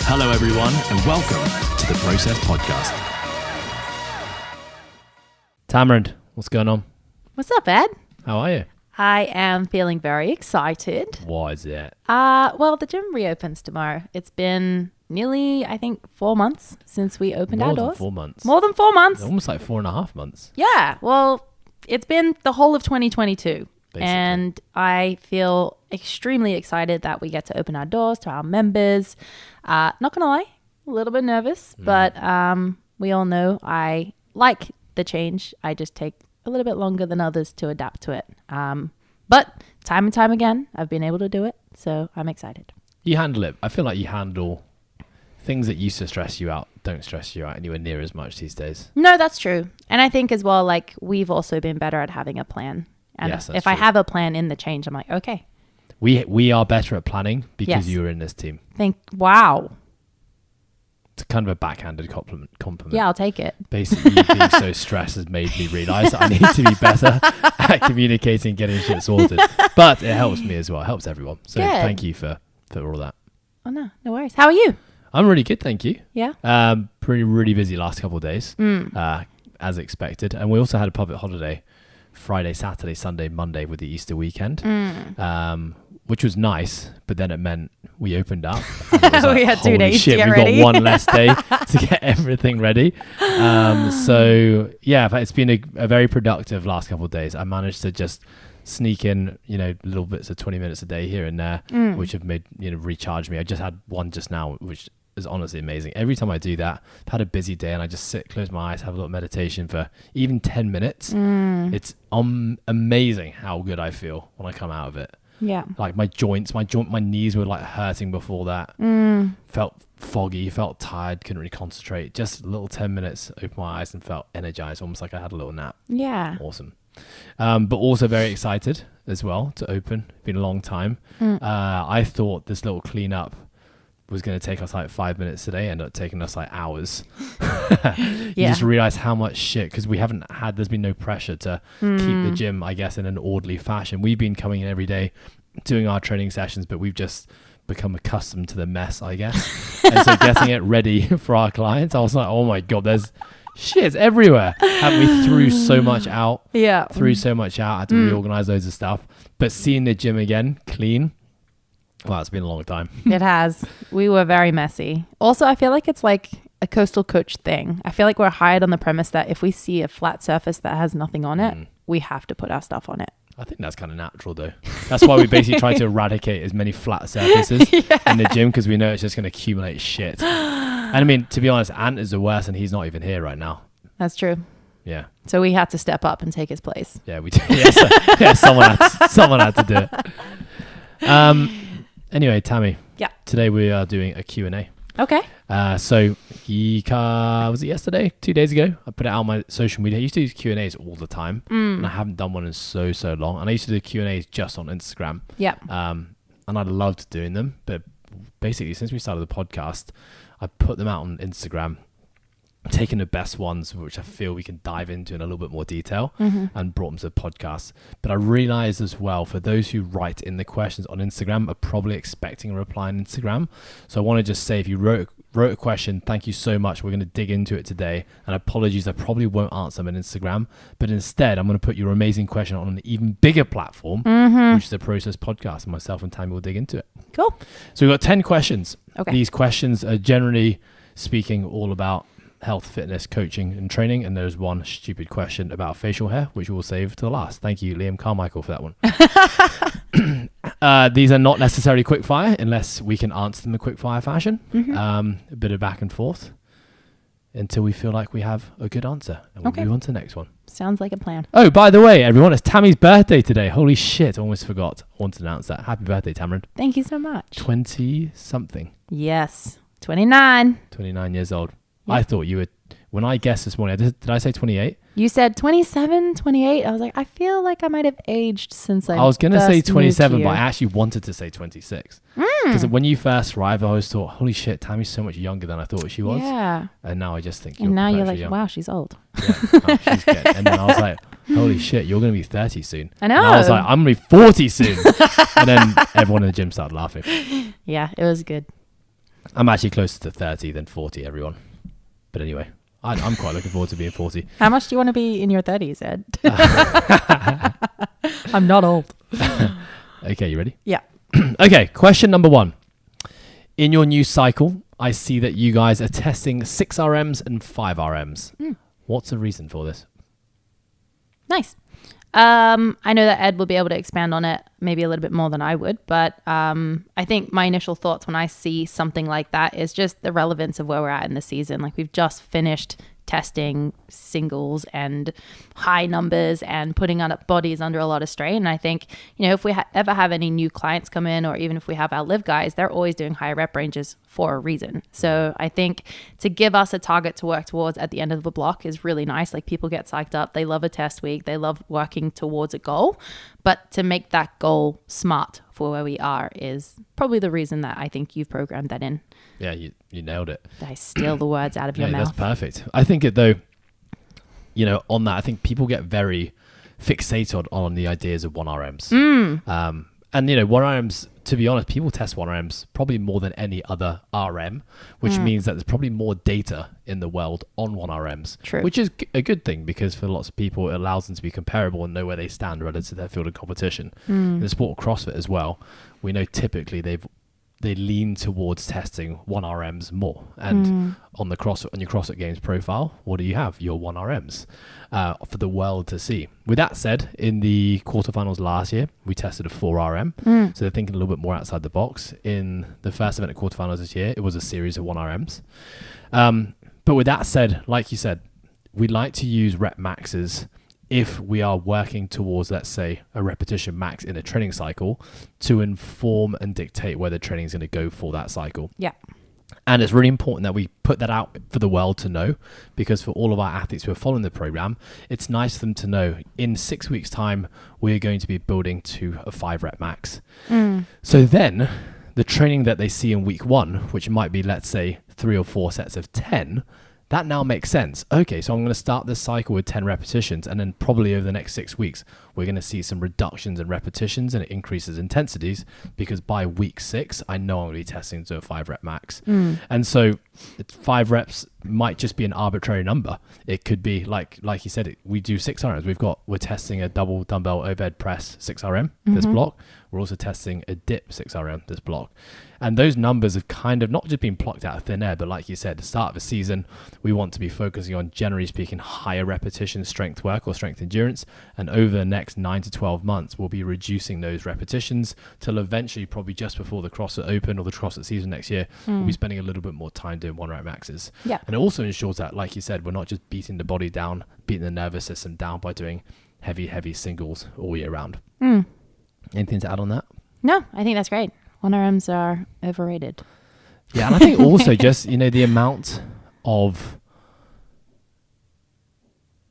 Hello, everyone, and welcome to the Process Podcast. Tamarind, what's going on? What's up, Ed? How are you? I am feeling very excited. Why is it? Well, the gym reopens tomorrow. It's been nearly, I think, 4 months since we opened our doors. More than 4 months. More than 4 months. Almost like 4.5 months. Yeah, well, it's been the whole of 2022. Basically. And I feel extremely excited that we get to open our doors to our members. Not going to lie, a little bit nervous, but we all know I like the change. I just take a little bit longer than others to adapt to it. But time and time again, I've been able to do it. So I'm excited. You handle it. I feel like you handle things that used to stress you out, don't stress you out anywhere near as much these days. No, that's true. And I think as well, like we've also been better at having a plan. And yes, if I have a plan in the change, I'm like, okay. We are better at planning because Yes. you were in this team. Wow. It's kind of a backhanded compliment. Yeah, I'll take it. Basically, you being so stressed has made me realise that I need to be better at communicating and getting shit sorted. But it helps me as well. It helps everyone. So Good. Thank you for all that. Oh, no worries. How are you? I'm really good, thank you. Yeah. Really busy last couple of days, as expected. And we also had a public holiday Friday, Saturday, Sunday, Monday with the Easter weekend, which was nice. But then it meant we opened up. And it was like, We had 2 days shit, to get we've ready. got one less day to get everything ready. So yeah, it's been a very productive last couple of days. I managed to just sneak in, little bits of 20 minutes a day here and there, which have made, recharge me. I just had one just now, which is honestly amazing. Every time I do that, I've had a busy day and I just sit, close my eyes, have a little meditation for even 10 minutes. It's amazing how good I feel when I come out of it. Yeah. Like my knees were like hurting before that. Felt foggy, felt tired, couldn't really concentrate. Just a little 10 minutes, opened my eyes and felt energized, almost like I had a little nap. Yeah. Awesome. But also very excited as well to open. Been a long time. I thought this little cleanup was going to take us like 5 minutes today, ended up taking us like hours. You just realize how much shit, because there's been no pressure to keep the gym, I guess, in an orderly fashion. We've been coming in every day doing our training sessions, but we've just become accustomed to the mess, I guess. And so getting it ready for our clients, I was like, oh my God, there's shit everywhere. We threw so much out. Yeah. Had to reorganize loads of stuff. But seeing the gym again, clean, wow, it's been a long time. It has. We were very messy. Also, I feel like it's like a coastal coach thing. I feel like we're hired on the premise that if we see a flat surface that has nothing on it, we have to put our stuff on it. I think that's kind of natural though. That's why we basically try to eradicate as many flat surfaces in the gym, because we know it's just going to accumulate shit. And I mean, to be honest, Ant is the worst and he's not even here right now. That's true. Yeah. So we had to step up and take his place. Yeah, we did. Someone had to do it. Anyway, Tammy. Yeah. Today we are doing a Q&A. Okay. So was it yesterday? 2 days ago? I put it out on my social media. I used to do Q&As all the time, and I haven't done one in so long. And I used to do Q&As just on Instagram. Yeah. And I loved doing them, but basically since we started the podcast, I put them out on Instagram, taking the best ones, which I feel we can dive into in a little bit more detail, and brought them to the podcast. But I realized as well, for those who write in the questions on Instagram are probably expecting a reply on Instagram. So I want to just say, if you wrote a question, thank you so much. We're going to dig into it today. And apologies, I probably won't answer them on Instagram, but instead I'm going to put your amazing question on an even bigger platform, which is the Process Podcast, and myself and Tammy will dig into it. Cool. So we've got 10 questions. Okay. These questions are generally speaking all about health, fitness, coaching and training, and there's one stupid question about facial hair, which we'll save to the last. Thank you, Liam Carmichael, for that one. These are not necessarily quick fire unless we can answer them in quick fire fashion. A bit of back and forth until we feel like we have a good answer, and we'll move on to the next one. Sounds like a plan. Oh, by the way, everyone, it's Tammy's birthday today. Holy shit, I almost forgot. I wanted to announce that. Happy birthday, Tamarind. Thank you so much. 20 something. Yes. 29. 29 years old. Yeah. I thought you were, when I guessed this morning, did I say 28? You said 27, 28. I was like, I feel like I might have aged since I was going to say first 27, moved but I here. actually wanted to say 26. Because when you first arrived, I always thought, holy shit, Tammy's so much younger than I thought she was. Yeah. And now I just think And now you're perpetually like, young. wow, she's old. Yeah, oh, she's good. And then I was like, holy shit, you're going to be 30 soon. I know. And I was like, I'm going to be 40 soon. And then everyone in the gym started laughing. Yeah, it was good. I'm actually closer to 30 than 40, everyone. But anyway, I'm quite looking forward to being 40. How much do you want to be in your 30s, Ed? I'm not old. Okay, you ready? Yeah. Okay, question number 1. In your new cycle, I see that you guys are testing 6 RMs and 5 RMs. What's the reason for this? Nice. I know that Ed will be able to expand on it maybe a little bit more than I would, but I think my initial thoughts when I see something like that is just the relevance of where we're at in the season. Like we've just finished testing singles and high numbers and putting on bodies under a lot of strain. And I think, if we ever have any new clients come in, or even if we have our live guys, they're always doing higher rep ranges for a reason. So I think to give us a target to work towards at the end of the block is really nice. Like people get psyched up. They love a test week. They love working towards a goal. But to make that goal smart for where we are is probably the reason that I think you've programmed that in. Yeah, you nailed it. Did I steal the words out of your mouth? That's perfect. I think it though, on that, I think people get very fixated on the ideas of 1RMs. And 1RMs, to be honest, people test 1RMs probably more than any other RM, which means that there's probably more data in the world on 1RMs. True. Which is a good thing, because for lots of people, it allows them to be comparable and know where they stand relative to their field of competition. In the sport of CrossFit as well, we know typically they lean towards testing 1RMs more. And on your CrossFit Games profile, what do you have? Your 1RMs for the world to see. With that said, in the quarterfinals last year, we tested a 4RM. So they're thinking a little bit more outside the box. In the first event at quarterfinals this year, it was a series of 1RMs. But with that said, like you said, we like to use rep maxes if we are working towards, let's say, a repetition max in a training cycle to inform and dictate where the training is going to go for that cycle. Yeah. And it's really important that we put that out for the world to know, because for all of our athletes who are following the program, it's nice for them to know in 6 weeks' time, we're going to be building to a 5 rep max. So then the training that they see in week 1, which might be, let's say, 3 or 4 sets of 10, that now makes sense. Okay, so I'm going to start this cycle with 10 repetitions, and then probably over the next 6 weeks, we're going to see some reductions in repetitions and it increases intensities, because by week 6, I know I'm going to be testing to a 5 rep max. And so 5 reps might just be an arbitrary number. It could be like you said, we do 6 RMs. We're testing a double dumbbell overhead press 6 RM this block. We're also testing a dip 6 RM this block. And those numbers have kind of not just been plucked out of thin air, but like you said, the start of the season, we want to be focusing on, generally speaking, higher repetition strength work or strength endurance. And over the next 9 to 12 months, we'll be reducing those repetitions till eventually, probably just before the CrossFit Open or the CrossFit season next year, we'll be spending a little bit more time doing 1 rep maxes. Yeah. And it also ensures that, like you said, we're not just beating the body down, beating the nervous system down by doing heavy singles all year round. Anything to add on that? No, I think that's great. 1RMs are overrated. Yeah, and I think also just, the amount of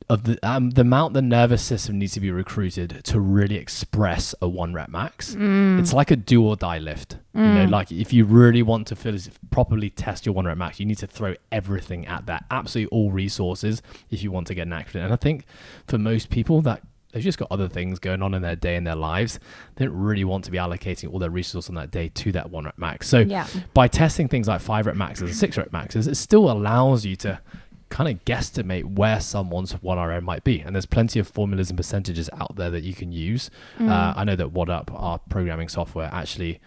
the amount the nervous system needs to be recruited to really express a 1 rep max. It's like a do or die lift. Like if you really want to properly test your 1 rep max, you need to throw everything at that, absolutely all resources, if you want to get an accurate. And I think for most people that they've just got other things going on in their day and their lives, they don't really want to be allocating all their resources on that day to that 1 rep max. So by testing things like 5 rep maxes and 6 rep maxes, it still allows you to kind of guesstimate where someone's 1RM might be. And there's plenty of formulas and percentages out there that you can use. I know that WhatUp, our programming software, actually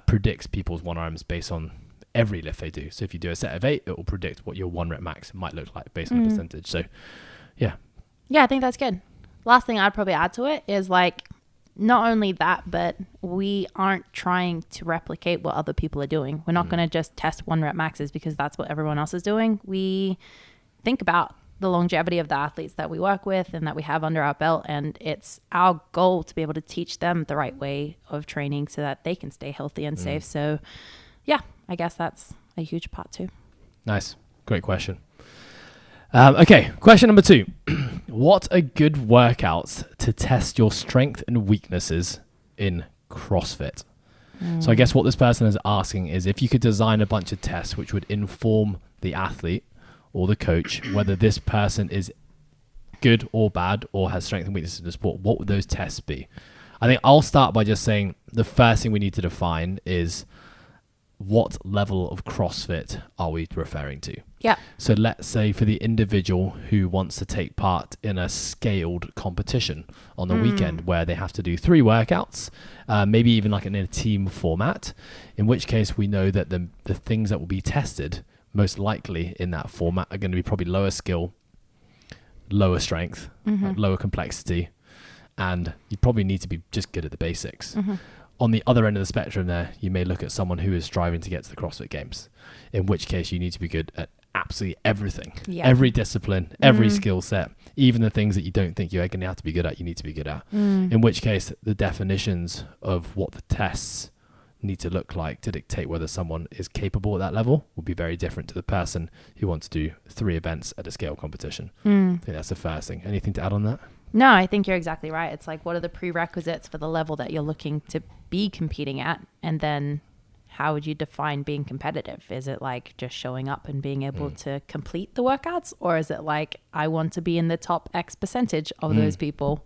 predicts people's 1RMs based on every lift they do. So if you do a set of 8, it will predict what your 1 rep max might look like based on the percentage. So yeah, I think that's good. Last thing I'd probably add to it is not only that, but we aren't trying to replicate what other people are doing. We're not going to just test 1 rep maxes because that's what everyone else is doing. We think about the longevity of the athletes that we work with and that we have under our belt. And it's our goal to be able to teach them the right way of training so that they can stay healthy and safe. So yeah, I guess that's a huge part too. Nice. Great question. Okay, question number 2. What are good workouts to test your strength and weaknesses in CrossFit? So I guess what this person is asking is if you could design a bunch of tests which would inform the athlete or the coach whether this person is good or bad or has strength and weaknesses in the sport, what would those tests be? I think I'll start by just saying the first thing we need to define is what level of CrossFit are we referring to? Yeah. So let's say for the individual who wants to take part in a scaled competition on the weekend where they have to do 3 workouts, maybe even like in a team format, in which case we know that the things that will be tested most likely in that format are going to be probably lower skill, lower strength, lower complexity, and you probably need to be just good at the basics. On the other end of the spectrum there, you may look at someone who is striving to get to the CrossFit Games, in which case you need to be good at absolutely everything, every discipline, every skill set, even the things that you don't think you're going to have to be good at, you need to be good at. In which case the definitions of what the tests need to look like to dictate whether someone is capable at that level will be very different to the person who wants to do 3 events at a scale competition. I think that's the first thing. Anything to add on that? No, I think you're exactly right. It's like, what are the prerequisites for the level that you're looking to be competing at? And then how would you define being competitive? Is it like just showing up and being able to complete the workouts? Or is it like, I want to be in the top X percentage of those people?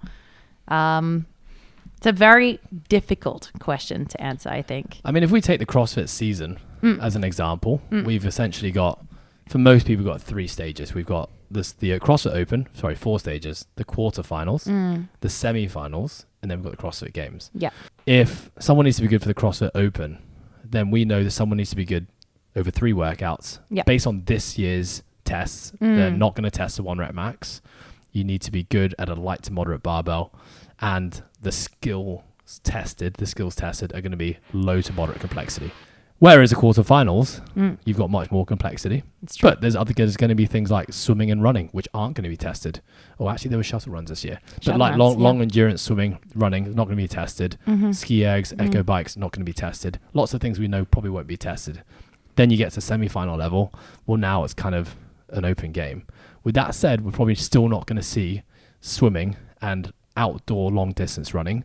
It's a very difficult question to answer, I think. I mean, if we take the CrossFit season as an example, we've essentially got, for most people, got 3 stages. We've got the CrossFit Open, 4 stages, the quarterfinals, the semi-finals, and then we've got the CrossFit Games. Yeah. If someone needs to be good for the CrossFit Open, then we know that someone needs to be good over 3 workouts. Based on this year's tests, they're not going to test a 1 rep max. You need to be good at a light to moderate barbell, and the skills tested are going to be low to moderate complexity. Whereas the quarterfinals, you've got much more complexity. But there's going to be things like swimming and running, which aren't going to be tested. Oh, actually, there were shuttle runs this year. But like long endurance swimming, running is not going to be tested. Ski ergs, echo bikes, not going to be tested. Lots of things we know probably won't be tested. Then you get to semi-final level. Well, now it's kind of an open game. With that said, we're probably still not going to see swimming and outdoor long distance running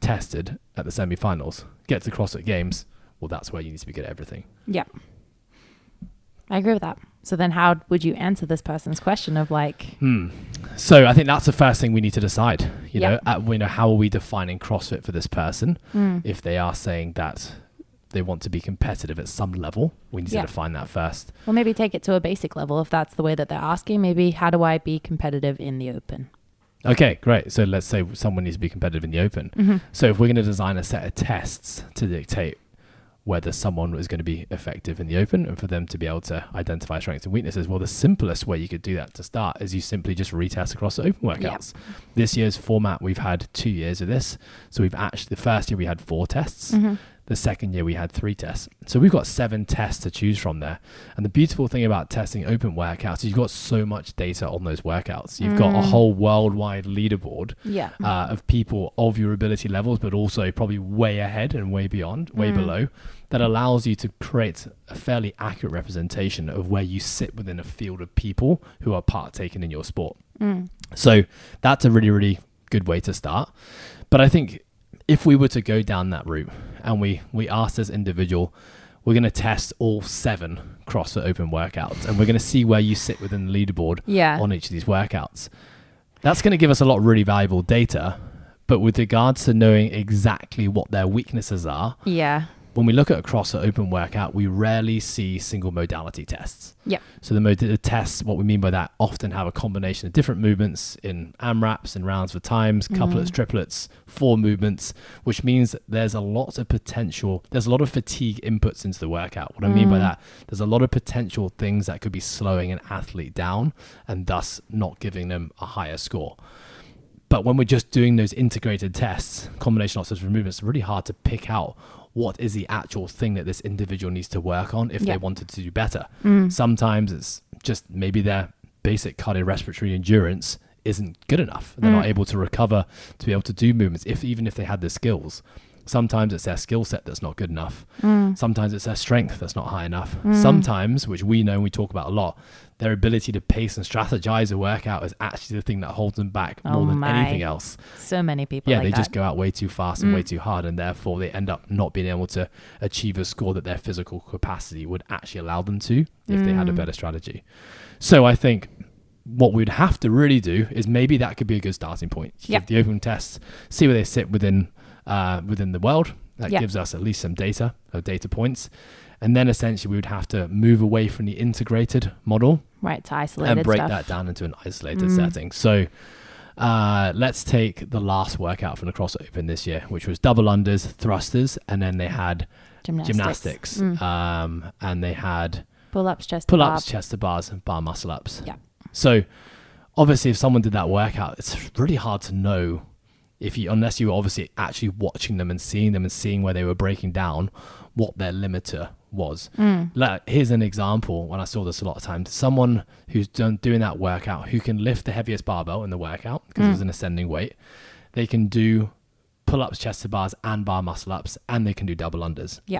tested at the semi-finals. Get to the CrossFit Games. Well, that's where you need to be good at everything. Yeah. I agree with that. So then how would you answer this person's question of like... So I think that's the first thing we need to decide. You know, how are we defining CrossFit for this person? If they are saying that they want to be competitive at some level, we need to define that first. Well, maybe take it to a basic level if that's the way that they're asking. Maybe how do I be competitive in the open? Okay, great. So let's say someone needs to be competitive in the open. So if we're going to design a set of tests to dictate whether someone is going to be effective in the open and for them to be able to identify strengths and weaknesses, well, the simplest way you could do that to start is you simply just retest across the open workouts. This year's format, we've had 2 years of this. So we've actually, the first year we had 4 tests. The second year we had 3 tests. So we've got 7 tests to choose from there. And the beautiful thing about testing open workouts is you've got so much data on those workouts. You've got a whole worldwide leaderboard of people of your ability levels, but also probably way ahead and way beyond, way below, that allows you to create a fairly accurate representation of where you sit within a field of people who are partaking in your sport. So that's a really, really good way to start. But I think if we were to go down that route and we asked this individual, we're going to test all 7 CrossFit Open workouts and we're going to see where you sit within the leaderboard on each of these workouts. That's going to give us a lot of really valuable data, but with regards to knowing exactly what their weaknesses are, when we look at a CrossFit Open workout, we rarely see single modality tests. So the tests, what we mean by that, often have a combination of different movements in AMRAPs and rounds for times, couplets, triplets, 4 movements, which means that there's a lot of potential. There's a lot of fatigue inputs into the workout. What I mean by that, there's a lot of potential things that could be slowing an athlete down and thus not giving them a higher score. But when we're just doing those integrated tests, combination of different movements, it's really hard to pick out what is the actual thing that this individual needs to work on if they wanted to do better. Sometimes it's just maybe their basic cardiorespiratory endurance isn't good enough. They're not able to recover to be able to do movements, even if they had the skills. Sometimes it's their skill set that's not good enough. Sometimes it's their strength that's not high enough. Sometimes, which we know and we talk about a lot, their ability to pace and strategize a workout is actually the thing that holds them back more than anything else. So many people they just go out way too fast and way too hard, and therefore they end up not being able to achieve a score that their physical capacity would actually allow them to if they had a better strategy. So I think what we'd have to really do is maybe that could be a good starting point. Give the open tests, see where they sit within the world. That gives us at least some data points. And then essentially we would have to move away from the integrated model. Right, to isolated and break stuff. that down into an isolated setting. So let's take the last workout from the CrossFit Open this year, which was double unders, thrusters, and then they had gymnastics. And they had pull-ups, chest to bars, and bar muscle ups. Yeah. So obviously if someone did that workout, it's really hard to know unless you were obviously actually watching them and seeing where they were breaking down what their limiter was. Like, here's an example when I saw this a lot of times. Someone who's doing that workout, who can lift the heaviest barbell in the workout because it's an ascending weight, they can do pull-ups, chest to bars, and bar muscle ups, and they can do double unders. Yeah.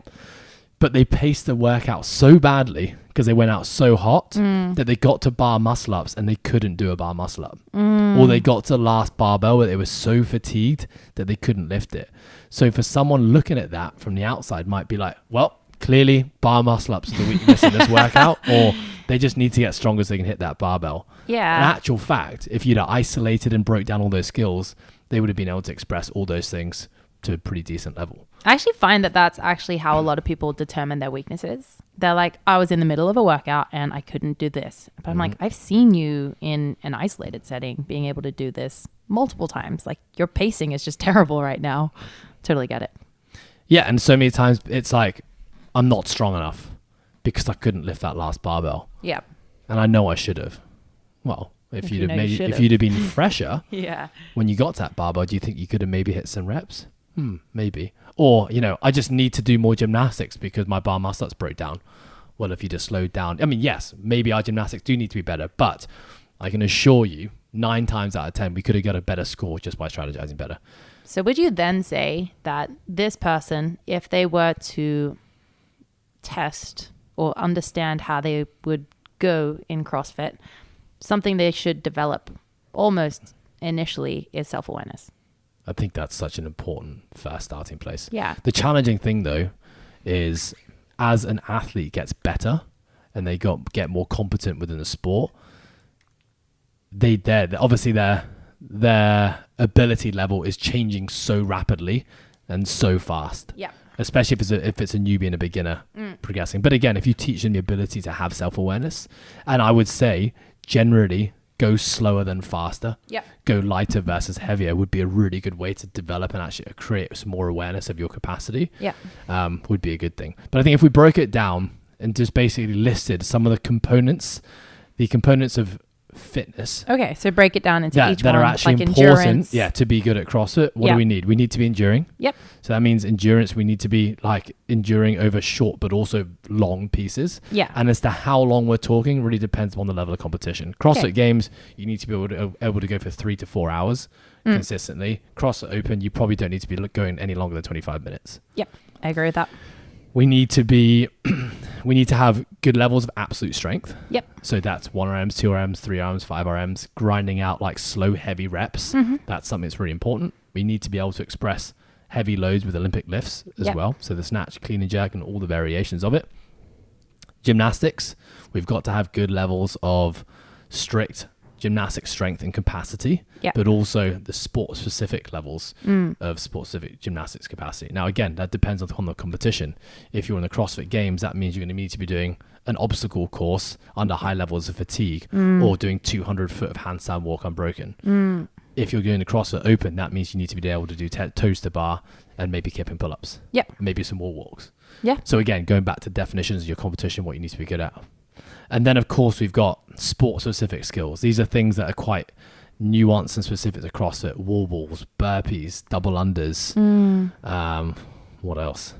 But they paced the workout so badly because they went out so hot that they got to bar muscle ups and they couldn't do a bar muscle up. Or they got to the last barbell where they were so fatigued that they couldn't lift it. So for someone looking at that from the outside might be like, well, clearly bar muscle ups are the weakness in this workout, or they just need to get stronger so they can hit that barbell. Yeah. In actual fact, if you'd have isolated and broke down all those skills, they would have been able to express all those things to a pretty decent level. I actually find that that's actually how a lot of people determine their weaknesses. They're like, I was in the middle of a workout and I couldn't do this. But I'm like, I've seen you in an isolated setting being able to do this multiple times. Like, your pacing is just terrible right now. Totally get it. Yeah, and so many times it's like, I'm not strong enough because I couldn't lift that last barbell. Yeah. And I know I should have. Well, if you'd have been fresher when you got to that barbell, do you think you could have maybe hit some reps? Maybe. Or, I just need to do more gymnastics because my bar muscle ups broke down. Well, if you just slowed down, I mean, yes, maybe our gymnastics do need to be better, but I can assure you 9 times out of 10, we could have got a better score just by strategizing better. So would you then say that this person, if they were to test or understand how they would go in CrossFit, something they should develop almost initially is self-awareness? I think that's such an important first starting place. Yeah. The challenging thing, though, is as an athlete gets better and they get more competent within the sport, obviously their ability level is changing so rapidly and so fast. Yeah. Especially if it's a newbie and a beginner progressing. But again, if you teach them the ability to have self-awareness, and I would say generally go slower than faster, go lighter versus heavier would be a really good way to develop and actually create some more awareness of your capacity. Would be a good thing. But I think if we broke it down and just basically listed some of the components of fitness. Okay, so break it down into each that one, are actually like important. Endurance. To be good at CrossFit. What do we need? We need to be enduring. Yep. So that means endurance. We need to be like enduring over short but also long pieces. Yeah. And as to how long we're talking really depends on the level of competition. CrossFit Games, you need to be able to go for 3 to 4 hours consistently. CrossFit Open, you probably don't need to be going any longer than 25 minutes. Yep, I agree with that. We need to have good levels of absolute strength. Yep. So that's 1 RMs, 2 RMs, 3 RMs, 5 RMs, grinding out like slow, heavy reps. That's something that's really important. We need to be able to express heavy loads with Olympic lifts as well. So the snatch, clean and jerk, and all the variations of it. Gymnastics, we've got to have good levels of strict gymnastic strength and capacity, but also the sport-specific levels of sport-specific gymnastics capacity. Now, again, that depends on the competition. If you're in the CrossFit Games, that means you're going to need to be doing an obstacle course under high levels of fatigue or doing 200 foot of handstand walk unbroken. If you're doing the CrossFit Open, that means you need to be able to do toes to bar and maybe kipping pull-ups. Maybe some wall walks. So again, going back to definitions of your competition, what you need to be good at. And then, of course, we've got sport-specific skills. These are things that are quite nuanced and specific to CrossFit. Wall balls, burpees, double unders. What else?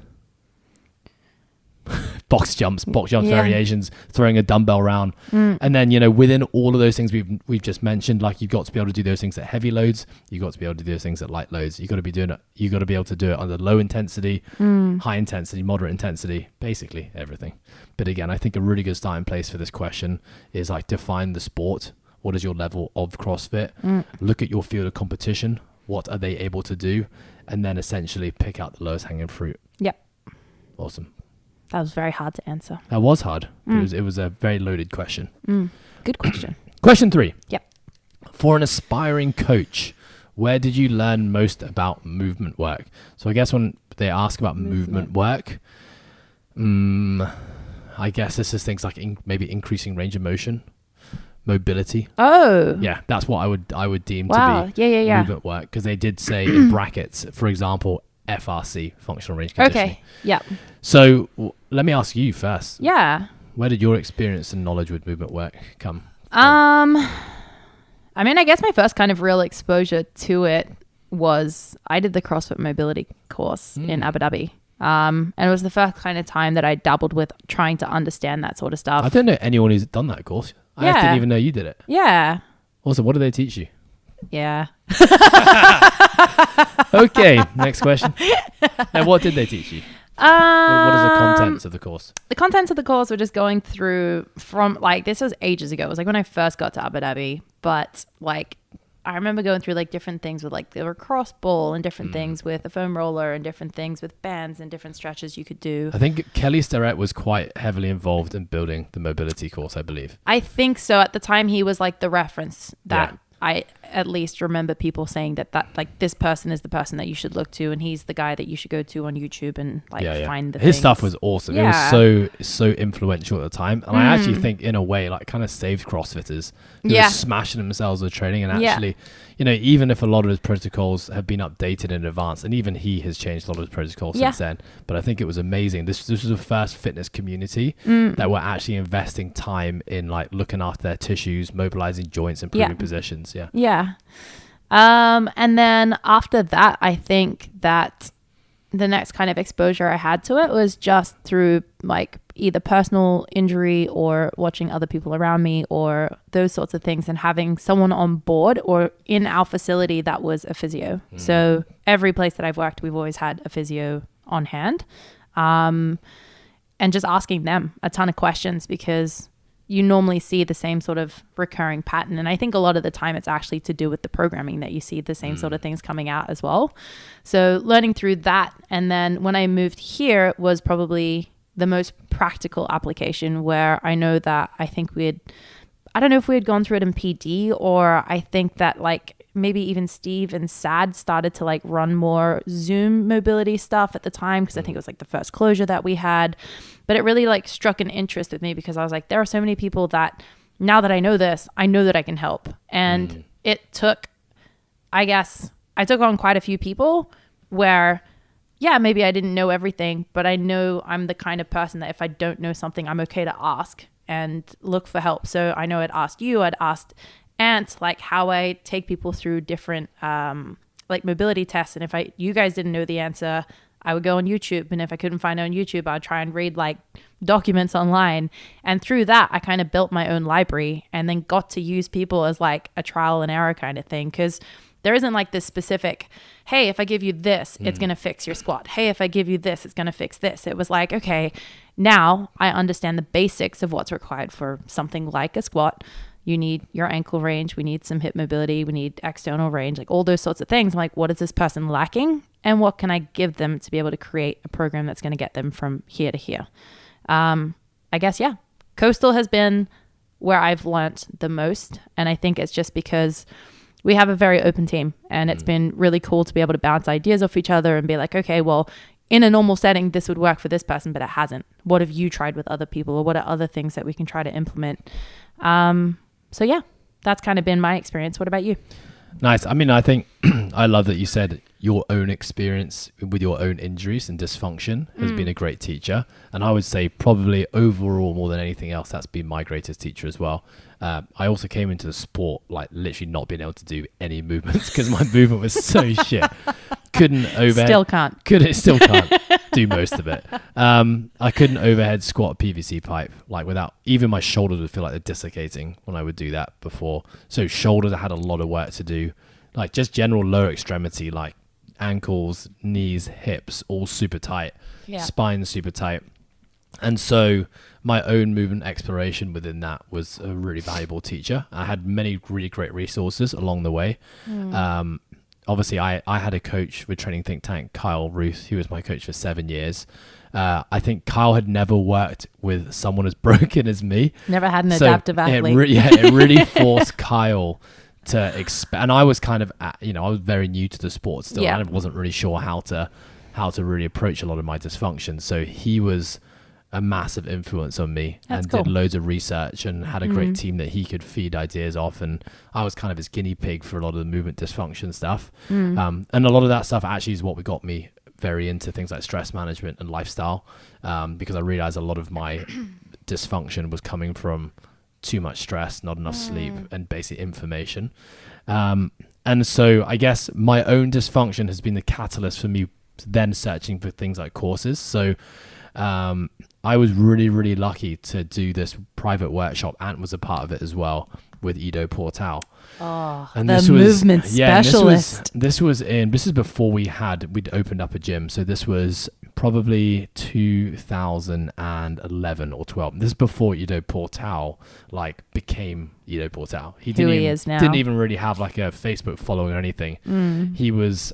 Box jumps variations, throwing a dumbbell around. And then, within all of those things we've just mentioned, like you've got to be able to do those things at heavy loads. You've got to be able to do those things at light loads. You've got to be doing it. You've got to be able to do it under low intensity, high intensity, moderate intensity, basically everything. But again, I think a really good starting place for this question is like define the sport. What is your level of CrossFit? Look at your field of competition. What are they able to do? And then essentially pick out the lowest hanging fruit. Yep. Awesome. That was very hard to answer. That was hard. It was a very loaded question. Good question. Question 3. Yep. For an aspiring coach, where did you learn most about movement work? So I guess when they ask about movement work, I guess this is things like maybe increasing range of motion, mobility. Oh. Yeah, that's what I would deem Wow. to be Yeah. movement work, because they did say in brackets, for example, FRC, functional range conditioning. Okay. Yeah. So let me ask you first. Yeah. Where did your experience and knowledge with movement work come? I mean, I guess my first kind of real exposure to it was I did the CrossFit mobility course in Abu Dhabi. And it was the first kind of time that I dabbled with trying to understand that sort of stuff. I don't know anyone who's done that course. I Yeah. didn't even know you did it. Yeah. Also, what do they teach you? Yeah. Okay, next question. Now, what did they teach you? What is the contents of the course? The contents of the course were just going through from like, this was ages ago. It was like when I first got to Abu Dhabi, but like I remember going through like different things with like the lacrosse ball and different things with a foam roller and different things with bands and different stretches you could do. I think Kelly Starrett was quite heavily involved in building the mobility course, I believe. I think so. At the time, he was like the reference that I at least remember people saying that like this person is the person that you should look to, and he's the guy that you should go to on YouTube and like find the his things. stuff was awesome. Yeah. It was so influential at the time, and I actually think in a way like kind of saved CrossFitters who were smashing themselves with training, and actually you know, even if a lot of his protocols have been updated in advance, and even he has changed a lot of his protocols since then, but I think it was amazing. This was the first fitness community that were actually investing time in like looking after their tissues, mobilizing joints, improving positions. Yeah. And then after that, I think that the next kind of exposure I had to it was just through like either personal injury or watching other people around me or those sorts of things, and having someone on board or in our facility that was a physio. So every place that I've worked, we've always had a physio on hand, and just asking them a ton of questions, because you normally see the same sort of recurring pattern. And I think a lot of the time it's actually to do with the programming that you see the same sort of things coming out as well. So learning through that. And then when I moved here, it was probably the most practical application, where I know that I think I don't know if we had gone through it in PD, or I think that like maybe even Steve and Sad started to like run more Zoom mobility stuff at the time, because I think it was like the first closure that we had. But it really like struck an interest with me, because I was like, there are so many people that now that I know this, I know that I can help. And it took, I guess, I took on quite a few people where, yeah, maybe I didn't know everything, but I know I'm the kind of person that if I don't know something, I'm okay to ask and look for help. So I know I'd asked you, I'd asked Ant, like how I take people through different like mobility tests. And if you guys didn't know the answer, I would go on YouTube, and if I couldn't find it on YouTube, I'd try and read like documents online. And through that, I kind of built my own library, and then got to use people as like a trial and error kind of thing. Because there isn't like this specific, hey, if I give you this, it's going to fix your squat. Hey, if I give you this, it's going to fix this. It was like, okay, now I understand the basics of what's required for something like a squat. You need your ankle range. We need some hip mobility. We need external range, like all those sorts of things. I'm like, what is this person lacking? And what can I give them to be able to create a program that's going to get them from here to here? I guess, yeah. Coastal has been where I've learnt the most. And I think it's just because we have a very open team, and it's been really cool to be able to bounce ideas off each other and be like, okay, well, in a normal setting, this would work for this person, but it hasn't. What have you tried with other people, or what are other things that we can try to implement? So yeah, that's kind of been my experience. What about you? Nice. I mean, I think I love that you said your own experience with your own injuries and dysfunction has been a great teacher. And I would say probably overall, more than anything else, that's been my greatest teacher as well. I also came into the sport like literally not being able to do any movements because my movement was so shit. Couldn't overhead. Still can't do most of it. I couldn't overhead squat a PVC pipe like without, even my shoulders would feel like they're dislocating when I would do that before. So shoulders, I had a lot of work to do. Like just general lower extremity, like ankles, knees, hips, all super tight. Yeah. Spine super tight. And so my own movement exploration within that was a really valuable teacher. I had many really great resources along the way. Obviously, I had a coach with Training Think Tank, Kyle Ruth. He was my coach for 7 years. I think Kyle had never worked with someone as broken as me. Never had an adaptive athlete. It really forced Kyle to expand. And I was kind of, I was very new to the sport still. Yeah. I wasn't really sure how to really approach a lot of my dysfunction. So he was a massive influence on me. That's and cool. did loads of research and had a great team that he could feed ideas off, and I was kind of his guinea pig for a lot of the movement dysfunction stuff. And a lot of that stuff actually is what got me very into things like stress management and lifestyle, because I realized a lot of my dysfunction was coming from too much stress, not enough sleep, and basic inflammation. And so I guess my own dysfunction has been the catalyst for me then searching for things like courses. So I was really, really lucky to do this private workshop. Ant was a part of it as well with Ido Portal. Oh, and the this movement was, yeah, specialist. This was before we'd opened up a gym. So this was probably 2011 or 12. This is before Ido Portal became Ido Portal. He is now. Didn't even really have like a Facebook following or anything. He was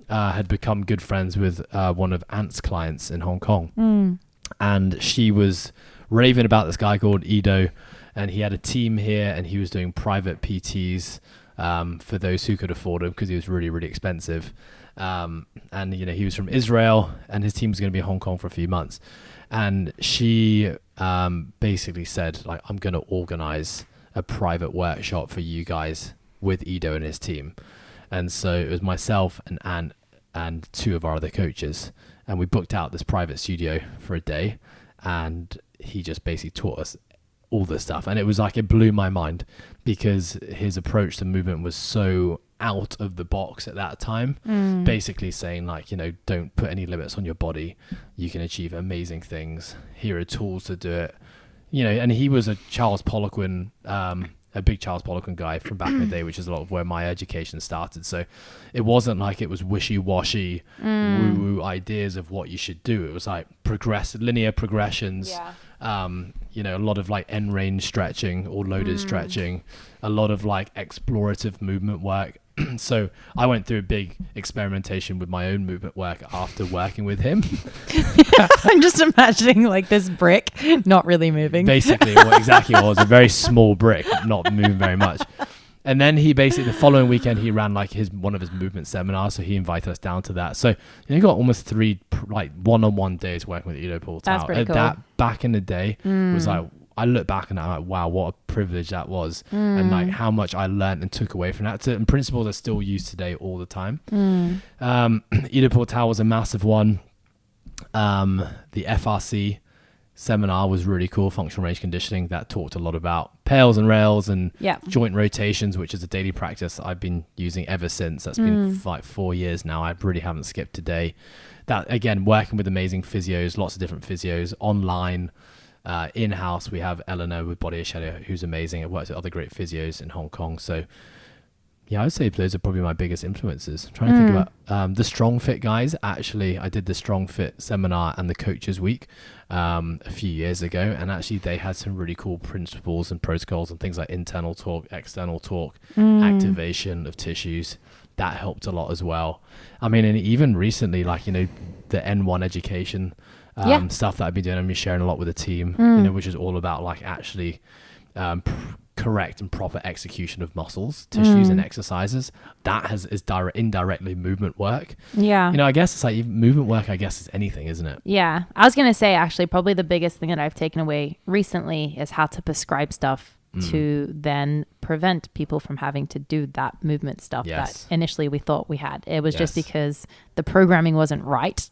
had become good friends with one of Ant's clients in Hong Kong, and she was raving about this guy called Ido, and he had a team here, and he was doing private PTs for those who could afford him because he was really, really expensive. And he was from Israel, and his team was going to be in Hong Kong for a few months. And she basically said, I'm going to organize a private workshop for you guys with Ido and his team. And so it was myself and Ant and two of our other coaches, and we booked out this private studio for a day, and he just basically taught us all this stuff. And it was it blew my mind because his approach to movement was so out of the box at that time, basically saying don't put any limits on your body. You can achieve amazing things. Here are tools to do it. And he was a Charles Poliquin, a big Charles Poliquin guy from back in the day, which is a lot of where my education started. So it wasn't like it was wishy-washy woo-woo ideas of what you should do. It was linear progressions. A lot of end range stretching or loaded stretching, a lot of explorative movement work. So I went through a big experimentation with my own movement work after working with him. I'm just imagining this brick not really moving. Basically, what exactly it was a very small brick, not moving very much. And then he basically, the following weekend, he ran one of his movement seminars. So he invited us down to that. So he got almost 3 one-on-one days working with Ido Portal. That's pretty cool. That back in the day was I look back and I'm like, wow, what a privilege that was. And how much I learned and took away from that. And principles I still use today all the time. Ido Portal was a massive one. The FRC seminar was really cool, functional range conditioning, that talked a lot about pails and rails and joint rotations, which is a daily practice I've been using ever since. That's been 4 years now. I really haven't skipped a day. That again, working with amazing physios, lots of different physios online, in-house. We have Eleanor with Body Shadow, who's amazing. I've worked with other great physios in Hong Kong. So yeah, I would say those are probably my biggest influences. I'm trying to think about the Strong Fit guys. Actually, I did the Strong Fit seminar and the Coaches Week a few years ago, and actually they had some really cool principles and protocols and things like internal torque, external torque, activation of tissues. That helped a lot as well. I mean, and even recently, the N1 education stuff that I've been doing, I've been sharing a lot with the team, which is all about actually correct and proper execution of muscles, tissues, and exercises. That is indirectly movement work. I guess it's movement work, I guess, is anything, isn't it? I was gonna say, actually, probably the biggest thing that I've taken away recently is how to prescribe stuff to then prevent people from having to do that movement stuff that initially we thought we had. It was just because the programming wasn't right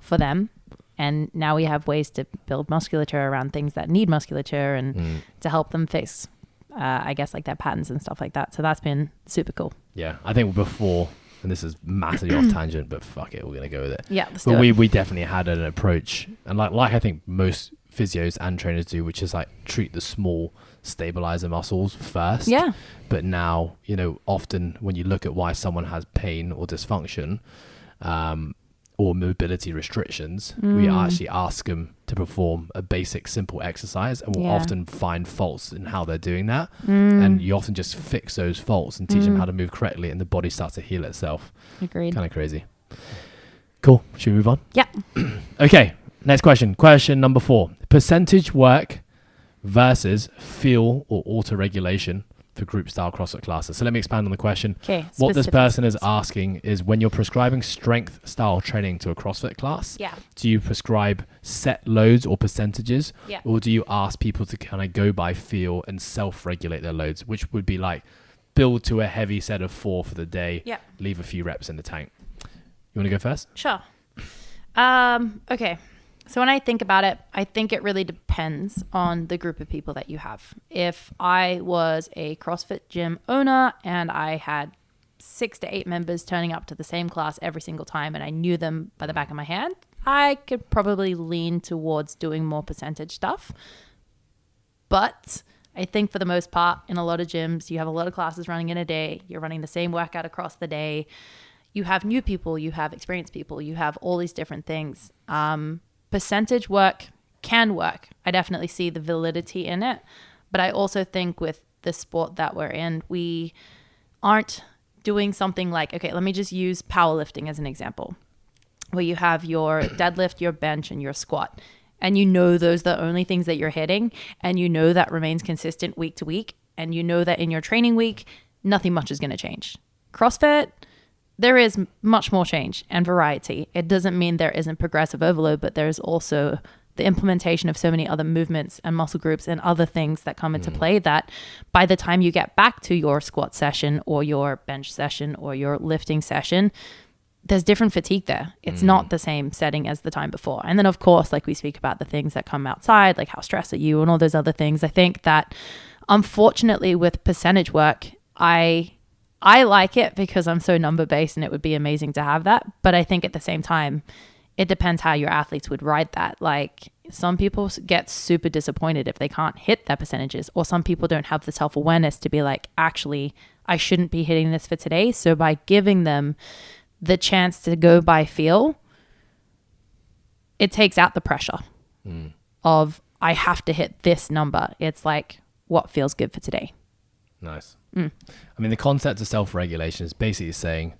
for them. And now we have ways to build musculature around things that need musculature and to help them fix I guess their patterns and stuff like that. So that's been super cool. Yeah, I think before, and this is massively off tangent, but fuck it, we're gonna go with it. Yeah, let's but do it. we definitely had an approach, and like I think most physios and trainers do, which is treat the small stabilizer muscles first. Yeah. But now, often when you look at why someone has pain or dysfunction, or mobility restrictions, we actually ask them to perform a basic simple exercise, and we'll often find faults in how they're doing that, and you often just fix those faults and teach them how to move correctly, and the body starts to heal itself. Agreed. Kind of crazy. Cool. Should we move on? Yeah. Okay, next question number 4: percentage work versus feel or auto-regulation for group style CrossFit classes. So let me expand on the question. Okay. What this person is asking is, when you're prescribing strength style training to a CrossFit class, do you prescribe set loads or percentages? Or do you ask people to kind of go by feel and self-regulate their loads, which would be like build to a heavy set of 4 for the day, leave a few reps in the tank? You want to go first? Sure. Okay. So when I think about it, I think it really depends on the group of people that you have. If I was a CrossFit gym owner and I had 6 to 8 members turning up to the same class every single time and I knew them by the back of my hand, I could probably lean towards doing more percentage stuff. But I think for the most part, in a lot of gyms, you have a lot of classes running in a day. You're running the same workout across the day. You have new people, you have experienced people, you have all these different things. Percentage work can work. I definitely see the validity in it. But I also think with the sport that we're in, we aren't doing something like, okay, let me just use powerlifting as an example, where you have your deadlift, your bench, and your squat. And you know those are the only things that you're hitting. And you know that remains consistent week to week. And you know that in your training week, nothing much is going to change. CrossFit, there is much more change and variety. It doesn't mean there isn't progressive overload, but there's also the implementation of so many other movements and muscle groups and other things that come into play that by the time you get back to your squat session or your bench session or your lifting session, there's different fatigue there. It's not the same setting as the time before. And then of course, like we speak about the things that come outside, like how stressed are you and all those other things. I think that unfortunately with percentage work, I like it because I'm so number based and it would be amazing to have that. But I think at the same time, it depends how your athletes would ride that. Like some people get super disappointed if they can't hit their percentages, or some people don't have the self-awareness to be like, actually, I shouldn't be hitting this for today. So by giving them the chance to go by feel, it takes out the pressure of I have to hit this number. It's like, what feels good for today? Nice. I mean, the concept of self-regulation is basically saying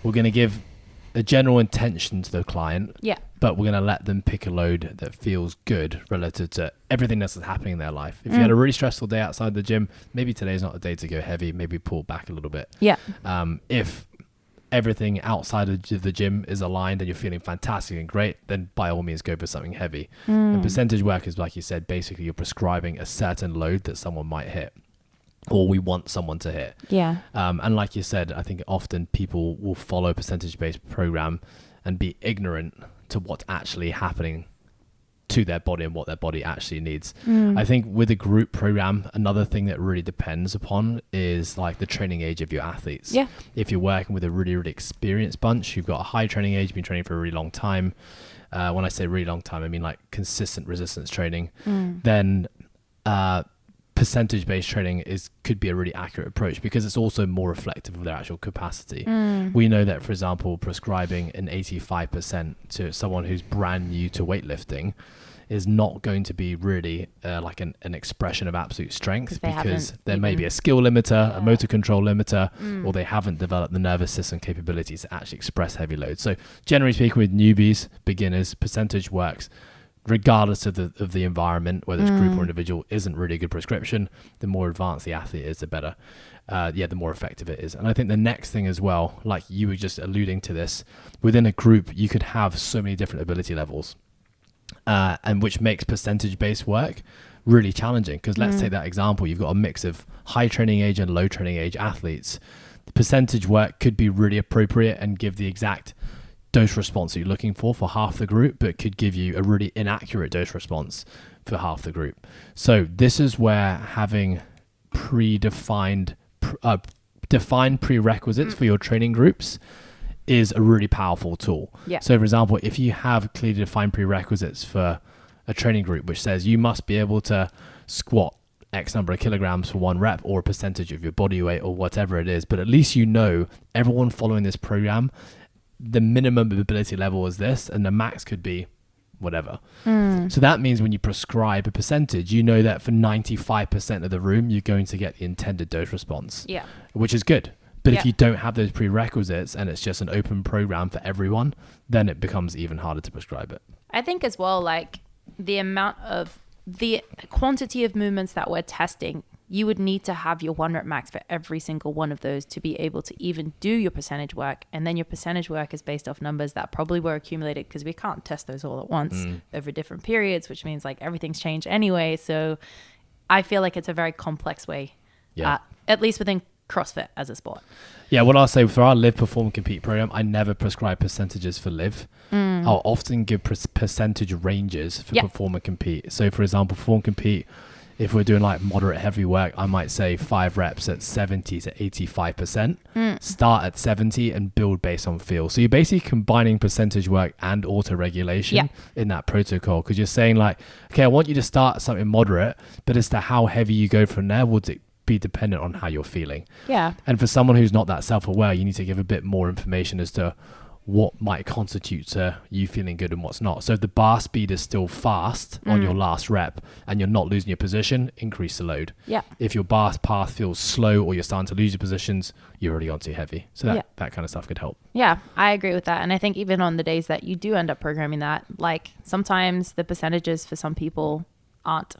we're going to give a general intention to the client, but we're going to let them pick a load that feels good relative to everything that's happening in their life. If you had a really stressful day outside the gym, maybe today's not the day to go heavy, maybe pull back a little bit. If everything outside of the gym is aligned and you're feeling fantastic and great, then by all means go for something heavy. And percentage work is, like you said, basically you're prescribing a certain load that someone might hit, or we want someone to hit. And like you said, I think often people will follow a percentage-based program and be ignorant to what's actually happening to their body and what their body actually needs. I think with a group program, another thing that really depends upon is like the training age of your athletes. If you're working with a really, really experienced bunch, you've got a high training age, been training for a really long time. When I say really long time, I mean like consistent resistance training. Then percentage-based training could be a really accurate approach because it's also more reflective of their actual capacity. We know that, for example, prescribing an 85% to someone who's brand new to weightlifting is not going to be really like an expression of absolute strength, because there may be a skill limiter, a motor control limiter, or they haven't developed the nervous system capabilities to actually express heavy loads. So generally speaking, with newbies, beginners, percentage works regardless of the environment, whether it's group or individual, isn't really a good prescription. The more advanced the athlete is, the better. The more effective it is. And I think the next thing as well, like you were just alluding to this, within a group, you could have so many different ability levels, and which makes percentage-based work really challenging. Because let's take that example. You've got a mix of high training age and low training age athletes. The percentage work could be really appropriate and give the exact dose response that you're looking for half the group, but could give you a really inaccurate dose response for half the group. So this is where having defined prerequisites for your training groups is a really powerful tool. So for example, if you have clearly defined prerequisites for a training group, which says you must be able to squat X number of kilograms for one rep, or a percentage of your body weight, or whatever it is, but at least you know everyone following this program, the minimum ability level is this, and the max could be whatever. So that means when you prescribe a percentage, you know that for 95% of the room, you're going to get the intended dose response, which is good. But if you don't have those prerequisites and it's just an open program for everyone, then it becomes even harder to prescribe it. I think as well, like the quantity of movements that we're testing you would need to have your 1 rep max for every single one of those to be able to even do your percentage work. And then your percentage work is based off numbers that probably were accumulated, because we can't test those all at once over different periods, which means like everything's changed anyway. So I feel like it's a very complex way, at least within CrossFit as a sport. Yeah, what I'll say for our Live, Perform, Compete program, I never prescribe percentages for Live. I'll often give percentage ranges for Perform and Compete. So for example, Perform, Compete, if we're doing like moderate heavy work, I might say 5 reps at 70 to 85%. Start at 70 and build based on feel. So you're basically combining percentage work and auto-regulation in that protocol, because you're saying like, okay, I want you to start something moderate, but as to how heavy you go from there would be dependent on how you're feeling. Yeah. And for someone who's not that self-aware, you need to give a bit more information as to what might constitute to you feeling good and what's not. So if the bar speed is still fast on your last rep and you're not losing your position, increase the load. Yeah. If your bar path feels slow or you're starting to lose your positions, you're already on too heavy. So that kind of stuff could help. Yeah, I agree with that. And I think even on the days that you do end up programming that, like sometimes the percentages for some people aren't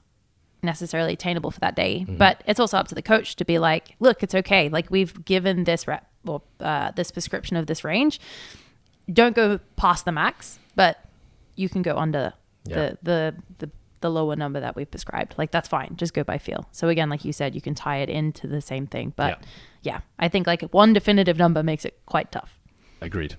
necessarily attainable for that day, but it's also up to the coach to be like, look, it's okay. Like we've given this rep or this prescription of this range. Don't go past the max, but you can go under the lower number that we've prescribed. Like that's fine. Just go by feel. So again, like you said, you can tie it into the same thing. But I think like one definitive number makes it quite tough. Agreed.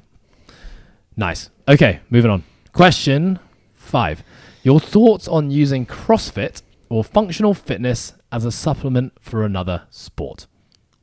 Nice. Okay, moving on. Question 5. Your thoughts on using CrossFit or functional fitness as a supplement for another sport?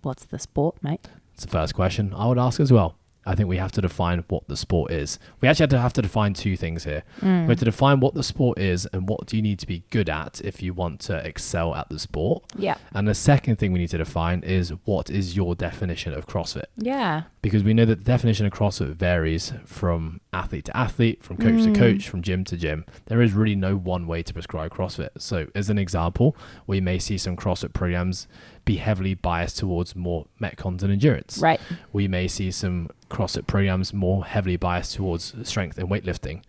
What's the sport, mate? It's the first question I would ask as well. I think we have to define what the sport is. We actually have to define 2 things here. We have to define what the sport is and what do you need to be good at if you want to excel at the sport. Yeah. And the second thing we need to define is what is your definition of CrossFit? Yeah. Because we know that the definition of CrossFit varies from athlete to athlete, from coach to coach, from gym to gym. There is really no one way to prescribe CrossFit. So as an example, we may see some CrossFit programs be heavily biased towards more metcons and endurance. Right. We may see some CrossFit programs more heavily biased towards strength and weightlifting.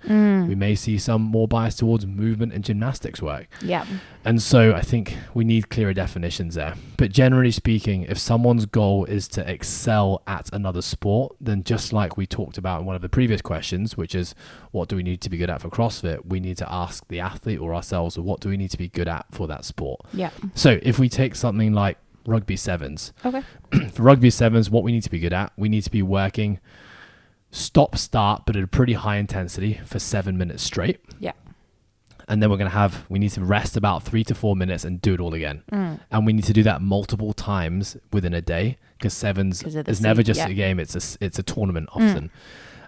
We may see some more biased towards movement and gymnastics work. Yeah. And so I think we need clearer definitions there. But generally speaking, if someone's goal is to excel at another sport, then just like we talked about in one of the previous questions, which is what do we need to be good at for CrossFit, we need to ask the athlete or ourselves, what do we need to be good at for that sport? Yeah. So if we take something like rugby sevens. Okay. For rugby sevens, what we need to be good at, we need to be working stop-start, but at a pretty high intensity for 7 minutes straight. Yeah. And then we need to rest about 3 to 4 minutes and do it all again. And we need to do that multiple times within a day, because sevens is never just a game, it's a tournament often.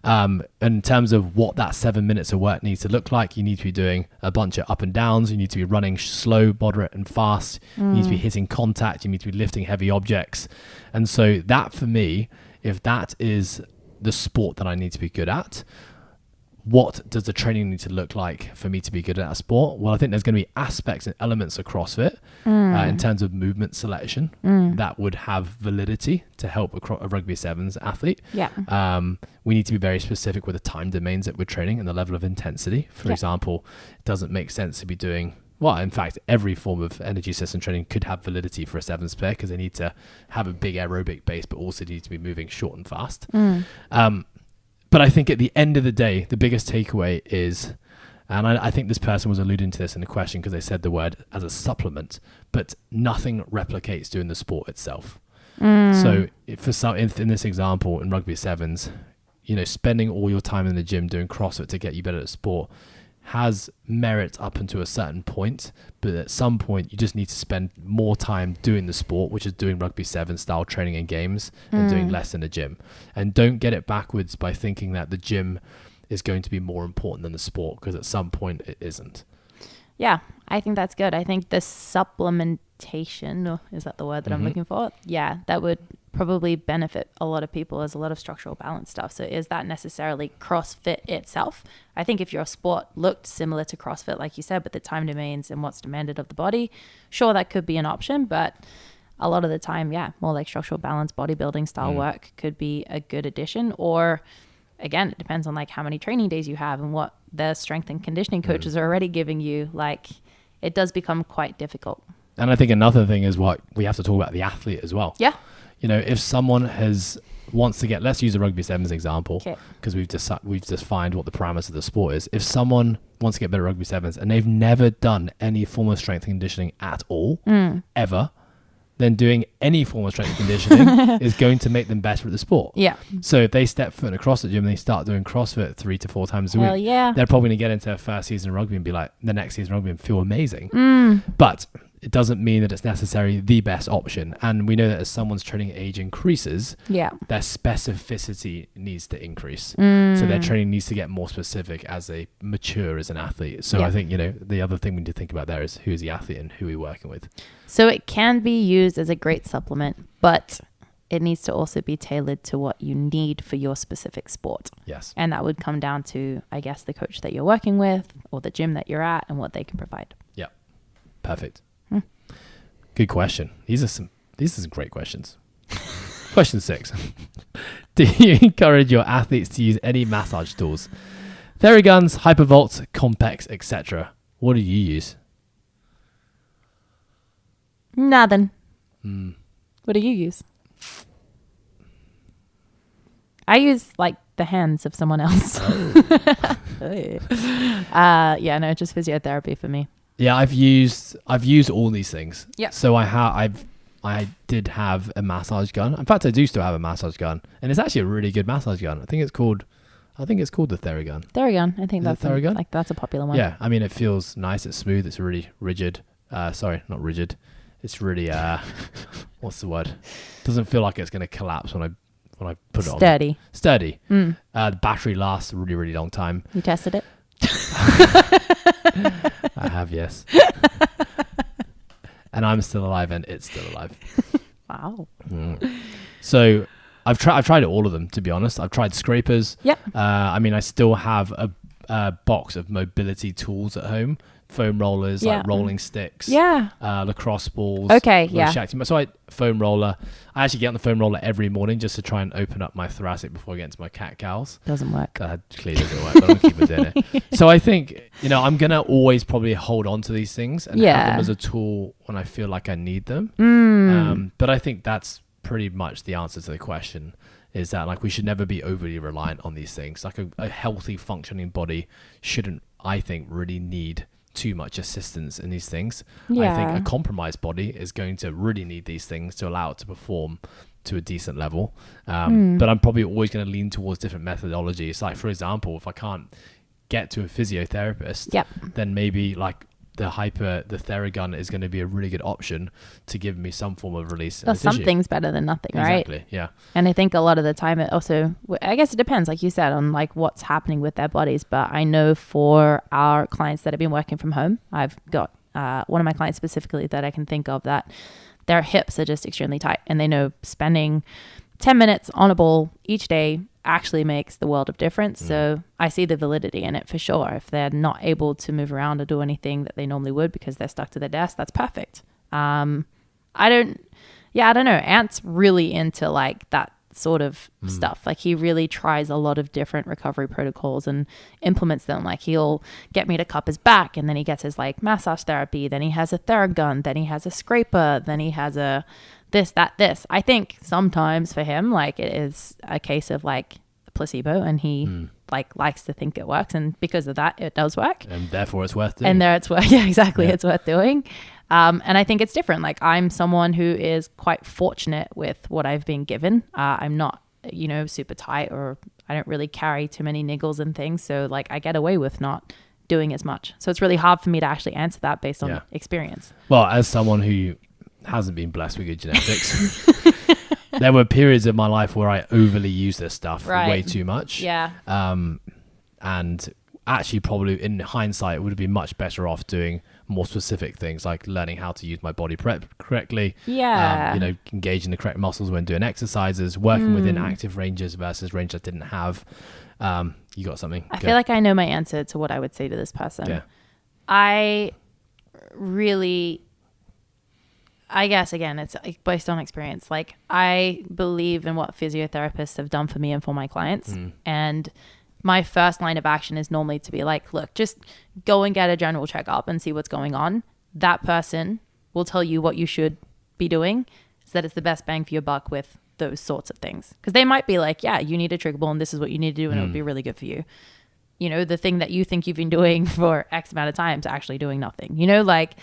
And in terms of what that 7 minutes of work needs to look like, you need to be doing a bunch of up and downs. You need to be running slow, moderate, and fast. You need to be hitting contact. You need to be lifting heavy objects. And so that, for me, if that is the sport that I need to be good at, what does the training need to look like for me to be good at a sport? Well, I think there's going to be aspects and elements of CrossFit in terms of movement selection that would have validity to help a rugby sevens athlete. Yeah. We need to be very specific with the time domains that we're training and the level of intensity. For example, it doesn't make sense to be doing, well, in fact, every form of energy system training could have validity for a sevens player, because they need to have a big aerobic base, but also need to be moving short and fast. But I think at the end of the day, the biggest takeaway is, and I think this person was alluding to this in the question because they said the word as a supplement, but nothing replicates doing the sport itself. So for some, in this example, in rugby sevens, spending all your time in the gym doing CrossFit to get you better at sport has merit up until a certain point, but at some point you just need to spend more time doing the sport, which is doing rugby 7 style training and games, and doing less in the gym. And don't get it backwards by thinking that the gym is going to be more important than the sport, because at some point it isn't. Yeah, I think that's good. I think the supplementation, is that the word that I'm looking for? Yeah, that would probably benefit a lot of people. There's a lot of structural balance stuff. So is that necessarily CrossFit itself? I think if your sport looked similar to CrossFit, like you said, but the time domains and what's demanded of the body, sure, that could be an option. But a lot of the time, more like structural balance, bodybuilding style work could be a good addition. Or again, it depends on like how many training days you have and what the strength and conditioning coaches are already giving you. Like, it does become quite difficult. And I think another thing is what we have to talk about the athlete as well. Yeah. You know, if someone wants to get, let's use a rugby sevens example, Okay. because we've defined what the parameters of the sport is. If someone wants to get better at rugby sevens and they've never done any form of strength and conditioning at all, ever, then doing any form of strength and conditioning is going to make them better at the sport. Yeah. So if they step foot in a CrossFit gym and they start doing CrossFit 3 to 4 times a Hell week, yeah. they're probably going to get into their first season of rugby and be like, the next season of rugby and feel amazing. But it doesn't mean that it's necessarily the best option. And we know that as someone's training age increases, their specificity needs to increase. So their training needs to get more specific as they mature as an athlete. So I think, you know, the other thing we need to think about there is who's the athlete and who we're working with. So it can be used as a great supplement, but it needs to also be tailored to what you need for your specific sport. Yes. And that would come down to, I guess, the coach that you're working with or the gym that you're at and what they can provide. Yeah. Perfect. Good question. These are some great questions. Question 6. Do you encourage your athletes to use any massage tools? Theraguns, Hypervolt, Compex, etc. What do you use? Nothing. What do you use? I use like the hands of someone else. Yeah, no, just physiotherapy for me. Yeah, I've used all these things. Yeah. So I did have a massage gun. In fact, I do still have a massage gun, and it's actually a really good massage gun. I think it's called the Theragun. Theragun. I think that's Theragun? that's a popular one. Yeah, I mean, it feels nice. It's smooth. It's really rigid. Sorry, not rigid. It's really what's the word? Doesn't feel like it's going to collapse when I put it on. Sturdy. The battery lasts a really, really long time. You tested it? I have, yes. And I'm still alive and it's still alive. Wow. So I've tried all of them, to be honest. I've tried scrapers. Yep. I mean, I still have a box of mobility tools at home. Foam rollers, like rolling sticks, lacrosse balls. Okay, yeah. So foam roller. I actually get on the foam roller every morning just to try and open up my thoracic before I get into my cat cows. Doesn't work. Clearly doesn't work, but I'll keep doing it. So I think, you know, I'm going to always probably hold on to these things and have them as a tool when I feel like I need them. But I think that's pretty much the answer to the question, is that like we should never be overly reliant on these things. Like a healthy functioning body shouldn't, I think, really need too much assistance in these things. I think a compromised body is going to really need these things to allow it to perform to a decent level. But I'm probably always going to lean towards different methodologies. Like, for example, if I can't get to a physiotherapist, then maybe like the Theragun is going to be a really good option to give me some form of release. Well, something's better than nothing, right? Exactly, yeah. And I think a lot of the time it also, I guess it depends, like you said, on like what's happening with their bodies. But I know for our clients that have been working from home, I've got one of my clients specifically that I can think of that their hips are just extremely tight, and they know spending 10 minutes on a ball each day actually makes the world of difference. So I see the validity in it for sure. If they're not able to move around or do anything that they normally would because they're stuck to their desk, that's perfect. I don't know. Ant's really into like that sort of stuff. Like he really tries a lot of different recovery protocols and implements them. Like he'll get me to cup his back, and then he gets his like massage therapy. Then he has a Theragun. Then he has a scraper. Then he has a this. I think sometimes for him, like it is a case of like a placebo, and he like likes to think it works, and because of that, it does work, and therefore it's worth doing. And there it's worth, it's worth doing. And I think it's different. Like I'm someone who is quite fortunate with what I've been given. I'm not, super tight, or I don't really carry too many niggles and things. So like I get away with not doing as much. So it's really hard for me to actually answer that based on experience. Well, as someone who hasn't been blessed with good genetics, there were periods of my life where I overly used this stuff way too much. Yeah. And actually probably in hindsight, it would have been much better off doing more specific things like learning how to use my body correctly. Yeah. Engaging the correct muscles when doing exercises, working within active ranges versus range I didn't have. You got something? I feel like I know my answer to what I would say to this person. Yeah. I guess, again, it's based on experience. Like I believe in what physiotherapists have done for me and for my clients. And my first line of action is normally to be like, look, just go and get a general checkup and see what's going on. That person will tell you what you should be doing, so that it's the best bang for your buck with those sorts of things. Because they might be like, yeah, you need a trigger ball and this is what you need to do and it would be really good for you. You know, the thing that you think you've been doing for X amount of time to actually doing nothing. You know, like,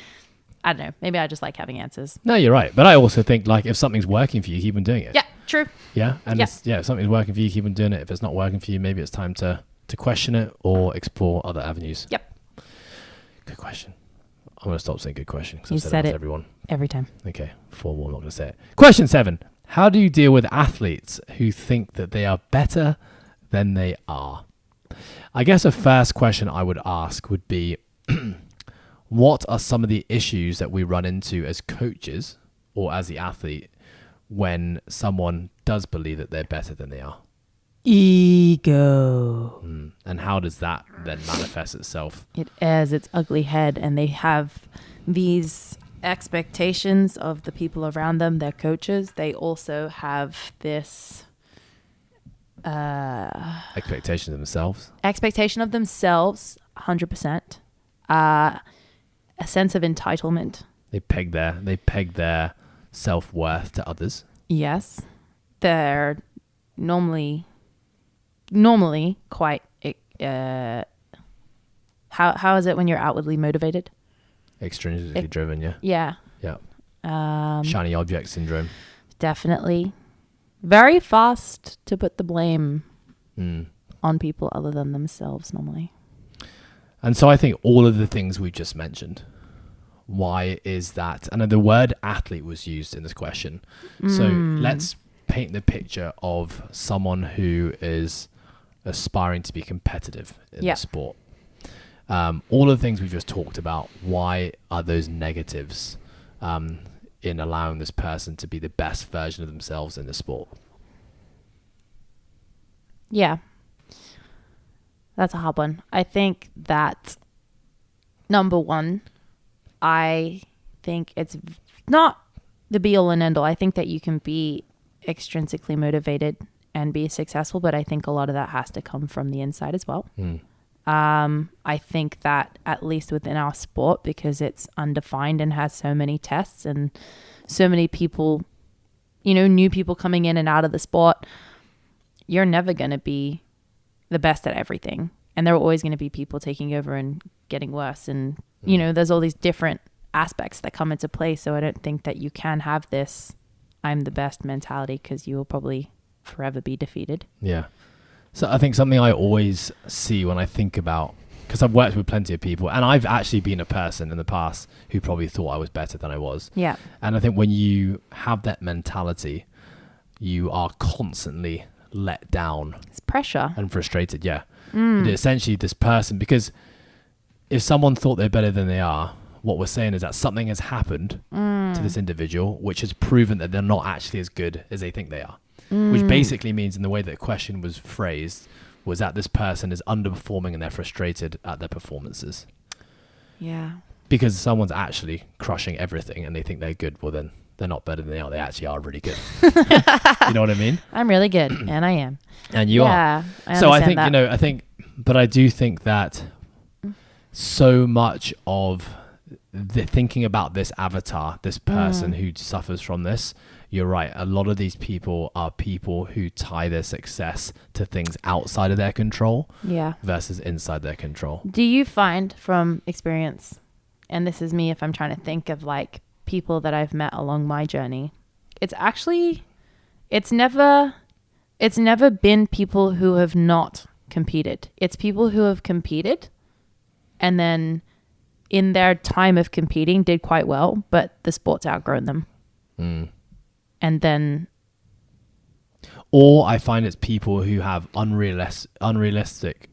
I don't know. Maybe I just like having answers. No, you're right. But I also think, like, if something's working for you, keep on doing it. Yeah, true. Yeah? And if something's working for you, keep on doing it. If it's not working for you, maybe it's time to question it or explore other avenues. Yep. Good question. I'm going to stop saying good question because You I've said said it it to everyone. every time. Okay, 4 more, I'm not going to say it. Question 7. How do you deal with athletes who think that they are better than they are? I guess a first question I would ask would be, what are some of the issues that we run into as coaches or as the athlete when someone does believe that they're better than they are? Ego. And how does that then manifest itself? It airs its ugly head, and they have these expectations of the people around them, their coaches. They also have this Expectation of themselves. Expectation of themselves, 100%. A sense of entitlement. They peg their self-worth to others. Yes. They're normally quite how is it when you're outwardly motivated? Extrinsically driven, yeah. Yeah. Yeah. Shiny object syndrome. Definitely. Very fast to put the blame on people other than themselves normally. And so I think all of the things we just mentioned, why is that? And the word athlete was used in this question. So let's paint the picture of someone who is aspiring to be competitive in the sport. All of the things we just talked about, why are those negatives in allowing this person to be the best version of themselves in the sport? Yeah. That's a hard one. I think that, number one, I think it's not the be all and end all. I think that you can be extrinsically motivated and be successful, but I think a lot of that has to come from the inside as well. I think that at least within our sport, because it's undefined and has so many tests and so many people, you know, new people coming in and out of the sport, you're never going to be the best at everything. And there are always going to be people taking over and getting worse. And, you know, there's all these different aspects that come into play. So I don't think that you can have this I'm the best mentality, because you will probably forever be defeated. Yeah. So I think something I always see when I think about, because I've worked with plenty of people and I've actually been a person in the past who probably thought I was better than I was. Yeah. And I think when you have that mentality, you are constantly let down. It's pressure. And frustrated, yeah. Essentially this person, because if someone thought they're better than they are, what we're saying is that something has happened to this individual which has proven that they're not actually as good as they think they are. Which basically means, in the way that the question was phrased, was that this person is underperforming and they're frustrated at their performances. Yeah. Because someone's actually crushing everything and they think they're good, well then they're not better than they are. They actually are really good. You know what I mean? I'm really good, and I am. And you are. So I think, that. But I do think that so much of the thinking about this avatar, this person who suffers from this, you're right. A lot of these people are people who tie their success to things outside of their control versus inside their control. Do you find from experience, and this is me if I'm trying to think of like people that I've met along my journey, it's never been people who have not competed. It's people who have competed and then in their time of competing did quite well, but the sport's outgrown them. And then, or I find it's people who have unrealistic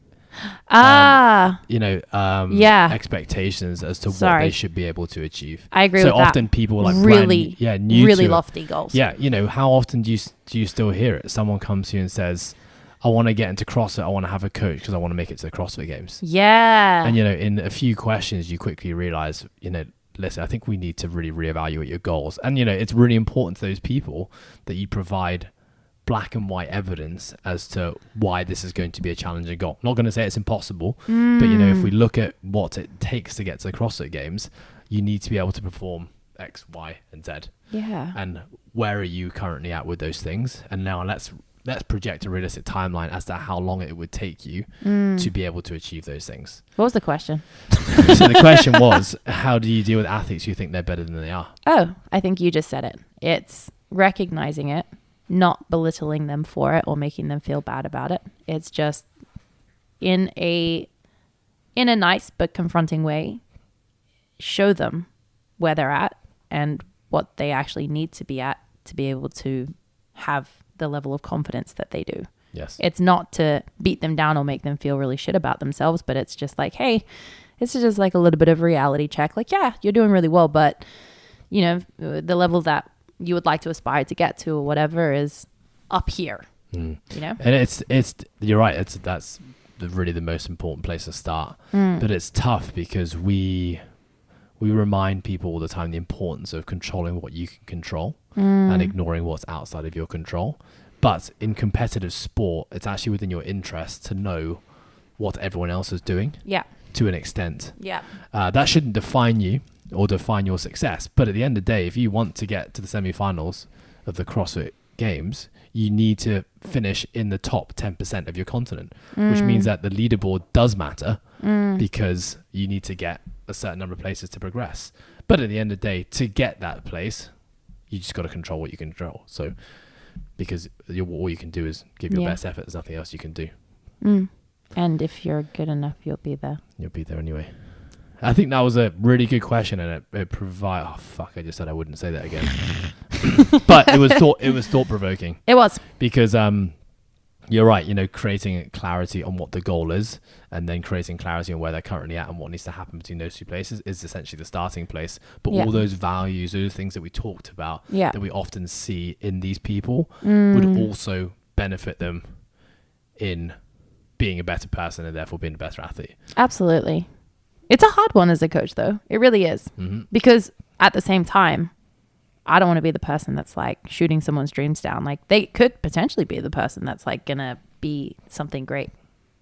expectations as to what they should be able to achieve. I agree with that. So often people like really new lofty goals. Yeah, how often do you still hear it? Someone comes to you and says, I want to get into CrossFit. I want to have a coach because I want to make it to the CrossFit Games. Yeah. And in a few questions, you quickly realize, listen, I think we need to really reevaluate your goals. And, it's really important to those people that you provide black and white evidence as to why this is going to be a challenging goal. I'm not going to say it's impossible, but, if we look at what it takes to get to the CrossFit Games, you need to be able to perform X, Y, and Z. Yeah. And where are you currently at with those things? And now let's project a realistic timeline as to how long it would take you to be able to achieve those things. What was the question? So the question was, how do you deal with athletes who think they're better than they are? Oh, I think you just said it. It's recognizing it, not belittling them for it or making them feel bad about it. It's just in a nice but confronting way, show them where they're at and what they actually need to be at to be able to have the level of confidence that they do. Yes. It's not to beat them down or make them feel really shit about themselves, but it's just like, hey, this is just like a little bit of a reality check. Like, yeah, you're doing really well, but you know, the level that you would like to aspire to get to or whatever is up here, you know? And it's you're right. That's really the most important place to start. But it's tough because we remind people all the time the importance of controlling what you can control and ignoring what's outside of your control. But in competitive sport, it's actually within your interest to know what everyone else is doing. Yeah. To an extent. Yeah. That shouldn't define you or define your success. But at the end of the day, if you want to get to the semi-finals of the CrossFit Games, you need to finish in the top 10% of your continent, which means that the leaderboard does matter because you need to get a certain number of places to progress. But at the end of the day, to get that place, you just got to control what you can control. So because all you can do is give your best effort. There's nothing else you can do. And if you're good enough, you'll be there. You'll be there anyway. I think that was a really good question, and it provide. Oh fuck! I just said I wouldn't say that again. But it was thought provoking. It was, because you're right. You know, creating clarity on what the goal is, and then creating clarity on where they're currently at and what needs to happen between those two places is essentially the starting place. But all those values, those things that we talked about, that we often see in these people, would also benefit them in being a better person and therefore being a better athlete. Absolutely. It's a hard one as a coach, though. It really is. Because at the same time, I don't want to be the person that's like shooting someone's dreams down. Like they could potentially be the person that's like going to be something great.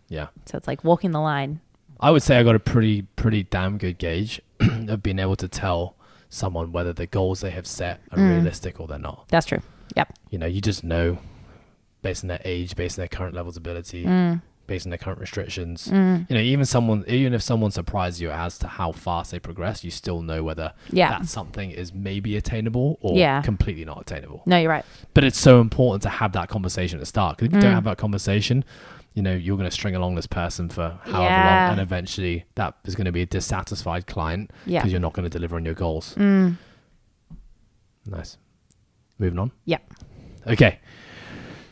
Yeah. So it's like walking the line. I would say I got a pretty damn good gauge of being able to tell someone whether the goals they have set are realistic or they're not. That's true. Yep. You know, you just know based on their age, based on their current levels of ability, based on their current restrictions. You know, even if someone surprises you as to how fast they progress, you still know whether that something is maybe attainable or completely not attainable. No, you're right. But it's so important to have that conversation at the start, because if you don't have that conversation, you know, you're going to string along this person for however long, and eventually that is going to be a dissatisfied client because you're not going to deliver on your goals. Nice. Moving on. Yeah. Okay.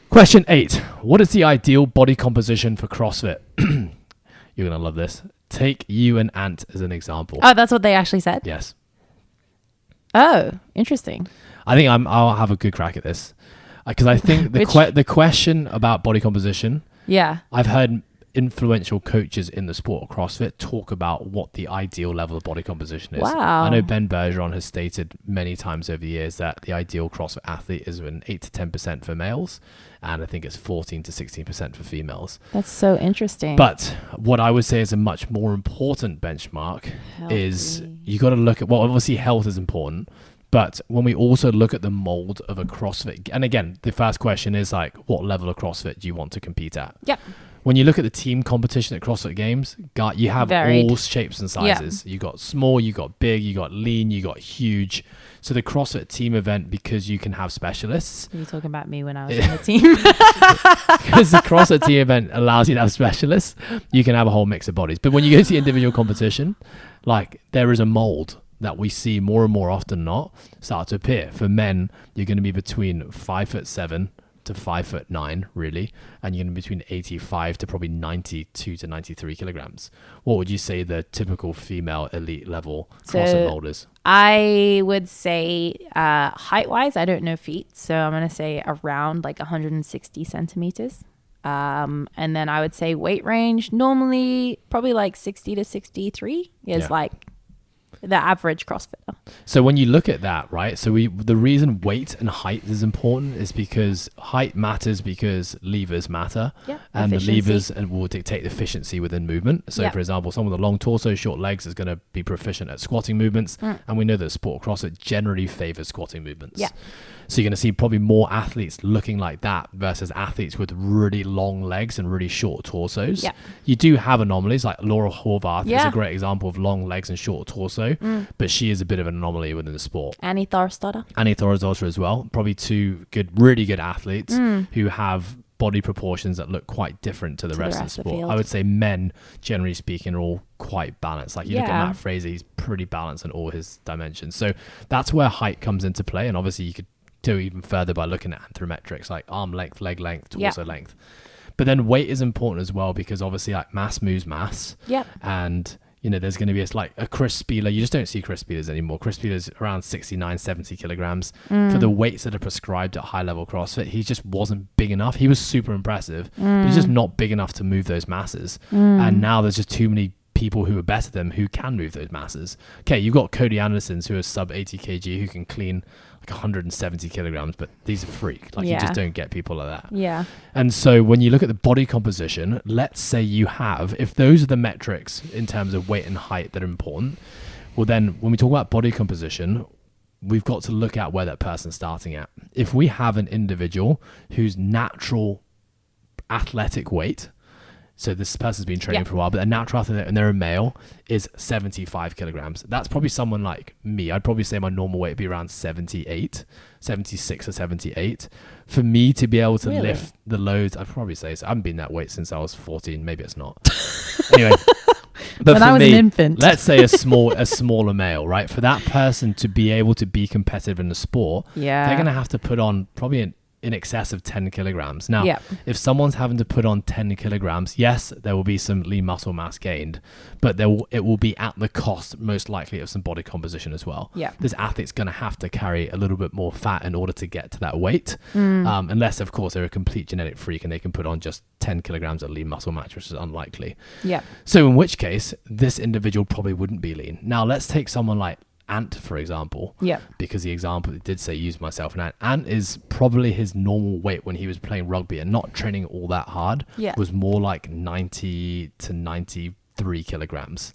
Question 8. What is the ideal body composition for CrossFit? You're going to love this. Take you and Ant as an example. Oh, that's what they actually said? Yes. Oh, interesting. I think I'll have a good crack at this. Because I think the question about body composition, I've heard influential coaches in the sport of CrossFit talk about what the ideal level of body composition is. Wow. I know Ben Bergeron has stated many times over the years that the ideal CrossFit athlete is an 8 to 10% for males, and I think it's 14 to 16% for females. That's so interesting. But what I would say is a much more important benchmark is you got to look at, well, obviously health is important, but when we also look at the mold of a CrossFit, and again, the first question is like, what level of CrossFit do you want to compete at? Yep. When you look at the team competition at CrossFit Games, you have all shapes and sizes. You got small, you got big, you got lean, you got huge. So the CrossFit team event, because you can have specialists. Are you talking about me when I was on the team? Because the CrossFit team event allows you to have specialists, you can have a whole mix of bodies. But when you go to the individual competition, like there is a mold that we see more and more often than not start to appear. For men, you're going to be between 5'7" to 5'9", really, and you're going to be between 85 to probably 92 to 93 kilograms. What would you say the typical female elite level CrossFit mold is? I would say height wise, I don't know feet, so I'm going to say around like 160 centimeters. And then I would say weight range, normally probably like 60 to 63 is like the average CrossFitter. So when you look at that, right? So the reason weight and height is important is because height matters because levers matter, and efficiency. the levers will dictate efficiency within movement. So for example, someone with a long torso, short legs is going to be proficient at squatting movements, and we know that sport CrossFit generally favors squatting movements. So you're going to see probably more athletes looking like that versus athletes with really long legs and really short torsos. You do have anomalies, like Laura Horvath is a great example of long legs and short torso, but she is a bit of an anomaly within the sport. Annie Thorisdottir as well. Probably two really good athletes who have body proportions that look quite different to the rest of the sport. I would say men, generally speaking, are all quite balanced. Like you look at Matt Fraser, he's pretty balanced in all his dimensions. So that's where height comes into play. And obviously you could do even further by looking at anthrometrics like arm length, leg length, torso length. But then weight is important as well because obviously like mass moves mass. And you know, there's going to be like a Chris Spieler. You just don't see Chris Spielers anymore. Chris Spieler's around 69, 70 kilograms. For the weights that are prescribed at high level CrossFit, he just wasn't big enough. He was super impressive, but he's just not big enough to move those masses. And now there's just too many people who are better than him who can move those masses. Okay, you've got Cody Andersons who is sub 80 kg who can clean like 170 kilograms, but these are freak. Like you just don't get people like that. And so when you look at the body composition, let's say you have, if those are the metrics in terms of weight and height that are important, well then when we talk about body composition, we've got to look at where that person's starting at. If we have an individual whose natural athletic weight, so this person's been training for a while, but their natural athlete and they're a male is 75 kilograms. That's probably someone like me. I'd probably say my normal weight would be around 76 or 78. For me to be able to lift the loads, I'd probably say so. I haven't been that weight since I was 14. Maybe it's not. Anyway, but when I was an infant, let's say a smaller male, right? For that person to be able to be competitive in the sport, they're going to have to put on probably in excess of 10 kilograms. Now, if someone's having to put on 10 kilograms, yes, there will be some lean muscle mass gained, but it will be at the cost, most likely, of some body composition as well. This athlete's going to have to carry a little bit more fat in order to get to that weight, unless, of course, they're a complete genetic freak and they can put on just 10 kilograms of lean muscle mass, which is unlikely. So in which case, this individual probably wouldn't be lean. Now, let's take someone like Ant, for example, because the example it did say use myself, and Ant is probably his normal weight when he was playing rugby and not training all that hard was more like 90 to 93 kilograms.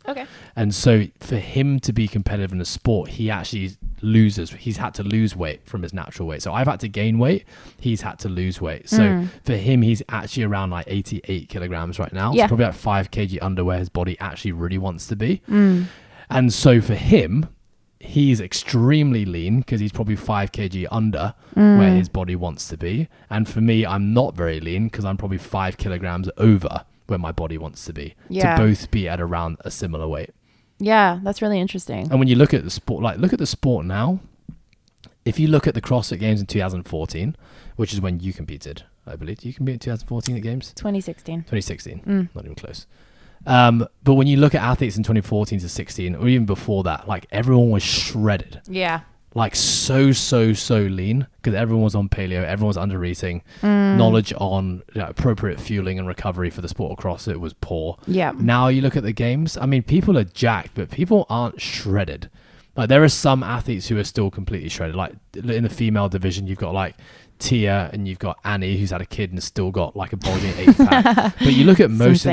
And so for him to be competitive in the sport, he's had to lose weight from his natural weight. So I've had to gain weight, he's had to lose weight. So for him, he's actually around like 88 kilograms right now. So probably like 5 kg under where his body actually really wants to be. And so for him, he's extremely lean because he's probably 5 kg under where his body wants to be. And for me, I'm not very lean because I'm probably 5 kilograms over where my body wants to be, to both be at around a similar weight. That's really interesting. And when you look at the sport, like look at the sport now, if you look at the CrossFit Games in 2014, which is when you competed, I believe. You competed in 2014 at Games? 2016. Not even close. But when you look at athletes in 2014 to 16, or even before that, like everyone was shredded. Like so lean because everyone was on paleo, everyone was under eating. Knowledge on appropriate fueling and recovery for the sport of CrossFit was poor. Now you look at the games, I mean, people are jacked, but people aren't shredded. Like there are some athletes who are still completely shredded. Like in the female division, you've got like Tia and you've got Annie who's had a kid and still got like a bulging 8-pack. But you look at most of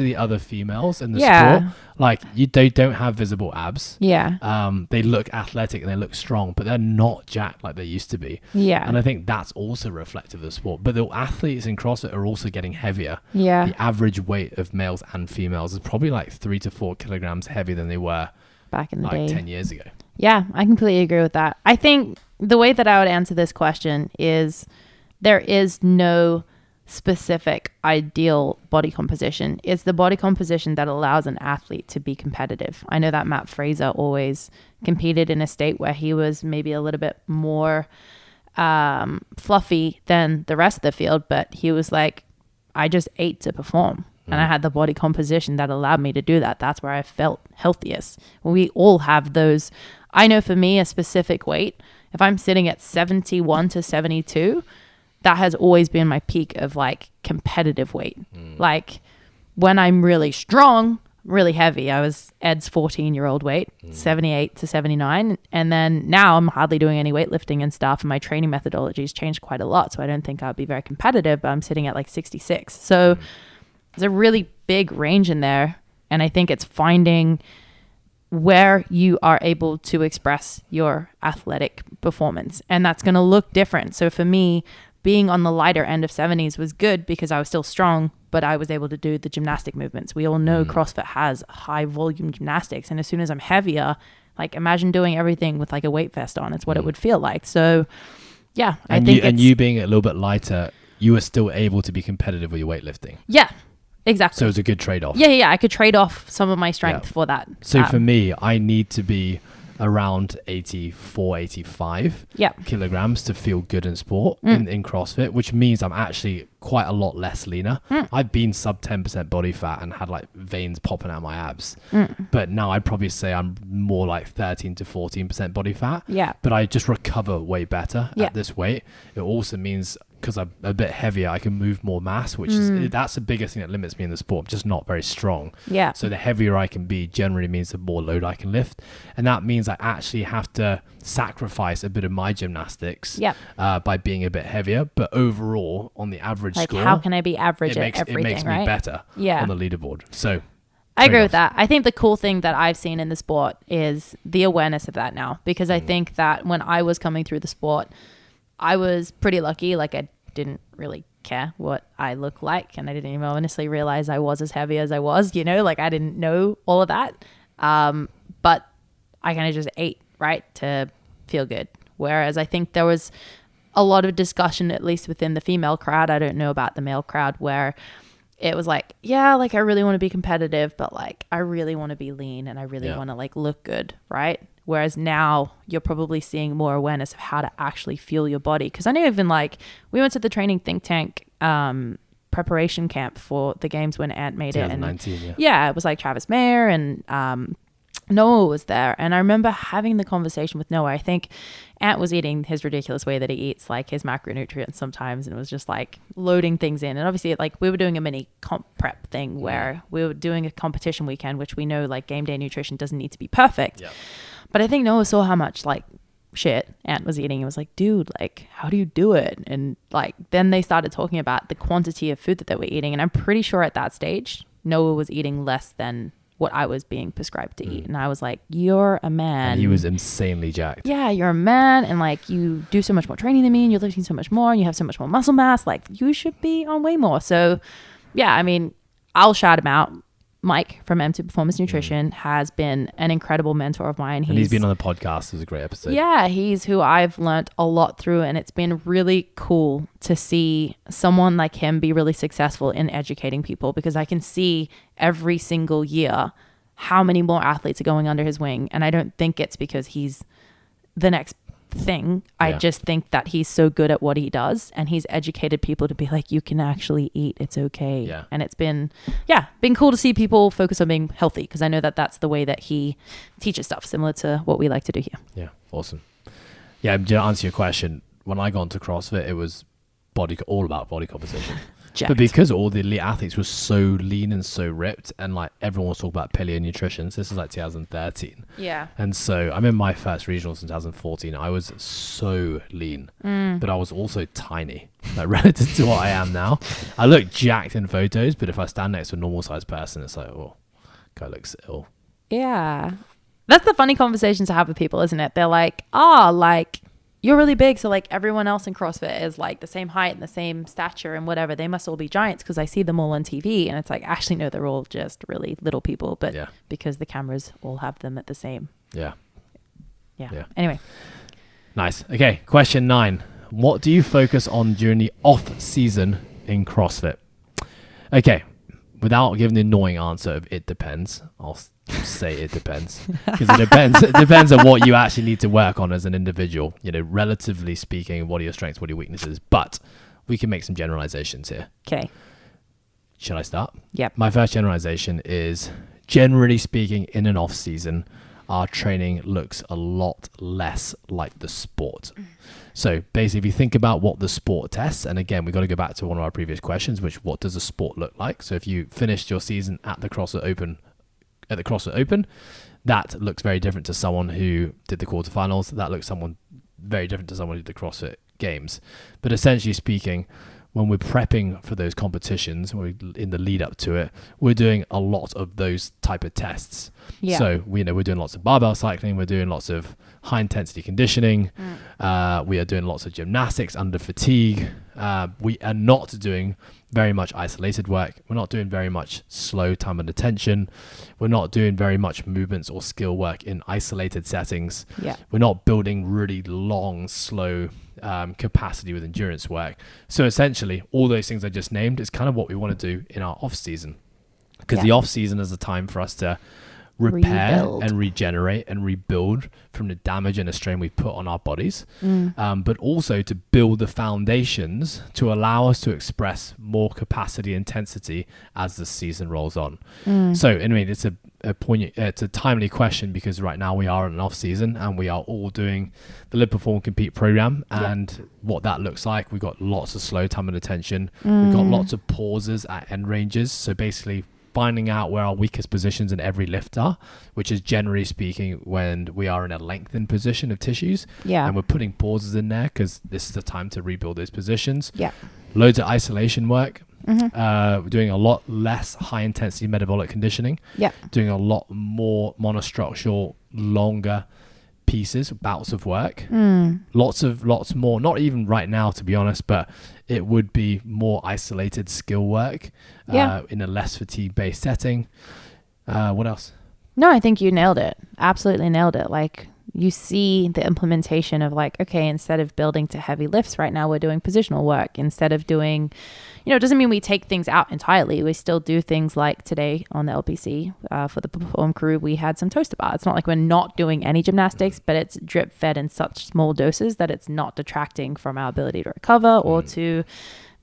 the other females in the sport, like they don't have visible abs. They look athletic and they look strong, but they're not jacked like they used to be. And I think that's also reflective of the sport. But the athletes in CrossFit are also getting heavier. The average weight of males and females is probably like 3 to 4 kilograms heavier than they were back in the day, 10 years ago. I completely agree with that. I think the way that I would answer this question is there is no specific ideal body composition. It's the body composition that allows an athlete to be competitive. I know that Matt Fraser always competed in a state where he was maybe a little bit more fluffy than the rest of the field, but he was like, I just ate to perform. And I had the body composition that allowed me to do that. That's where I felt healthiest. We all have those. I know for me, a specific weight, if I'm sitting at 71 to 72, that has always been my peak of like competitive weight. Like when I'm really strong, really heavy. I was Ed's 14-year-old weight, 78 to 79. And then now I'm hardly doing any weightlifting and stuff. And my training methodology has changed quite a lot. So I don't think I'll be very competitive, but I'm sitting at like 66. So there's a really big range in there. And I think it's finding where you are able to express your athletic performance. And that's going to look different. So for me, being on the lighter end of 70s was good because I was still strong, but I was able to do the gymnastic movements. We all know CrossFit has high volume gymnastics. And as soon as I'm heavier, like imagine doing everything with like a weight vest on. It's what it would feel like. So yeah, and you being a little bit lighter, you were still able to be competitive with your weightlifting. Yeah, exactly. So it was a good trade-off. Yeah. I could trade off some of my strength for that. So for me, I need to be around 84, 85 kilograms to feel good in sport in CrossFit, which means I'm actually quite a lot less leaner. I've been sub 10% body fat and had like veins popping out of my abs. But now I'd probably say I'm more like 13 to 14% body fat. Yeah. But I just recover way better at this weight. It also means because I'm a bit heavier, I can move more mass, which is that's the biggest thing that limits me in the sport. I'm just not very strong. Yeah. So the heavier I can be generally means the more load I can lift. And that means I actually have to sacrifice a bit of my gymnastics by being a bit heavier. But overall, on the average like score, how can I be average at everything, it makes me right? better on the leaderboard. So I agree with that. I think the cool thing that I've seen in the sport is the awareness of that now, because I think that when I was coming through the sport, I was pretty lucky. Like I didn't really care what I look like, and I didn't even honestly realize I was as heavy as I was, like I didn't know all of that. But I kind of just ate, right, to feel good. Whereas I think there was a lot of discussion, at least within the female crowd, I don't know about the male crowd, where it was like, yeah, like I really want to be competitive, but like I really want to be lean and I really want to like look good, right? Whereas now you're probably seeing more awareness of how to actually feel your body. Because I know even like we went to the training think tank preparation camp for the games when Ant made it. And it was like Travis Mayer and Noah was there. And I remember having the conversation with Noah. I think Ant was eating his ridiculous way that he eats, like his macronutrients sometimes. And it was just like loading things in. And obviously like we were doing a mini comp prep thing where we were doing a competition weekend, which we know like game day nutrition doesn't need to be perfect. But I think Noah saw how much like shit Ant was eating and was like, dude, like, how do you do it? And like, then they started talking about the quantity of food that they were eating. And I'm pretty sure at that stage, Noah was eating less than what I was being prescribed to eat. And I was like, you're a man. And he was insanely jacked. Yeah, you're a man. And like, you do so much more training than me and you're lifting so much more and you have so much more muscle mass. Like, you should be on way more. So yeah, I mean, I'll shout him out. Mike from M2 Performance Nutrition has been an incredible mentor of mine. And he's been on the podcast. It was a great episode. Yeah, he's who I've learnt a lot through, and it's been really cool to see someone like him be really successful in educating people, because I can see every single year how many more athletes are going under his wing. And I don't think it's because he's the next thing. I just think that he's so good at what he does, and he's educated people to be like, you can actually eat, it's okay. And it's been cool to see people focus on being healthy, because I know that that's the way that he teaches stuff, similar to what we like to do here. Awesome. To answer your question, when I got into CrossFit, it was all about body composition. But because all the elite athletes were so lean and so ripped, and like everyone was talking about paleo nutrition, so this is like 2013. And so I'm in my first regionals in 2014. I was so lean, but I was also tiny, like relative to what I am now. I look jacked in photos, but if I stand next to a normal sized person, it's like, oh, guy looks ill. Yeah. That's the funny conversation to have with people, isn't it? They're like, like, you're really big, so like everyone else in CrossFit is like the same height and the same stature and whatever. They must all be giants because I see them all on TV. And it's like, actually, no, they're all just really little people. But because the cameras all have them at the same. Yeah. Anyway. Nice. Okay. Question 9. What do you focus on during the off season in CrossFit? Okay. Without giving the annoying answer of it depends, I'll say it depends, because it depends on what you actually need to work on as an individual, relatively speaking, what are your strengths, what are your weaknesses, but we can make some generalizations here. Okay. Should I start? Yep. My first generalization is, generally speaking, in an off season, our training looks a lot less like the sport. So basically, if you think about what the sport tests, and again, we've got to go back to one of our previous questions, which what does a sport look like? So if you finished your season at the CrossFit Open at the CrossFit Open, that looks very different to someone who did the quarterfinals. That looks very different to someone who did the CrossFit Games. But essentially speaking, when we're prepping for those competitions, in the lead up to it, we're doing a lot of those type of tests. Yeah. So we're doing lots of barbell cycling, we're doing lots of high intensity conditioning, we are doing lots of gymnastics under fatigue. We are not doing very much isolated work. We're not doing very much slow time and attention. We're not doing very much movements or skill work in isolated settings. Yeah. We're not building really long, slow capacity with endurance work. So essentially, all those things I just named is kind of what we want to do in our off season, because the off season is a time for us to repair and regenerate and rebuild from the damage and the strain we put on our bodies, but also to build the foundations to allow us to express more capacity intensity as the season rolls on. So I mean, it's a timely question, because right now we are in an off season and we are all doing the Live, Perform, Compete program, and what that looks like, we've got lots of slow time and attention. We've got lots of pauses at end ranges, so basically finding out where our weakest positions in every lift are, which is generally speaking when we are in a lengthened position of tissues. And we're putting pauses in there because this is the time to rebuild those positions. Loads of isolation work. We're doing a lot less high intensity metabolic conditioning. Doing a lot more monostructural, longer pieces, bouts of work. Lots more, not even right now to be honest, but it would be more isolated skill work in a less fatigue based setting. What else? No, I think you nailed it. Absolutely nailed it. Like, you see the implementation of like, okay, instead of building to heavy lifts right now, we're doing positional work. Instead of doing, it doesn't mean we take things out entirely. We still do things like today on the LPC for the Perform crew, we had some toaster bar. It's not like we're not doing any gymnastics, but it's drip fed in such small doses that it's not detracting from our ability to recover or to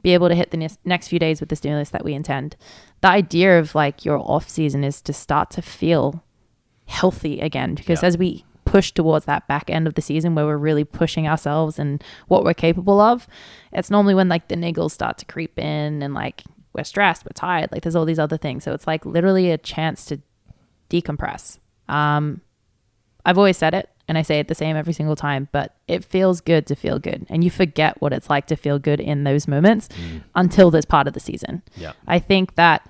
be able to hit the next few days with the stimulus that we intend. The idea of like your off season is to start to feel healthy again, because as we push towards that back end of the season where we're really pushing ourselves and what we're capable of, it's normally when like the niggles start to creep in and like we're stressed, we're tired, like there's all these other things. So it's like literally a chance to decompress. I've always said it and I say it the same every single time, but it feels good to feel good, and you forget what it's like to feel good in those moments until this part of the season. I think that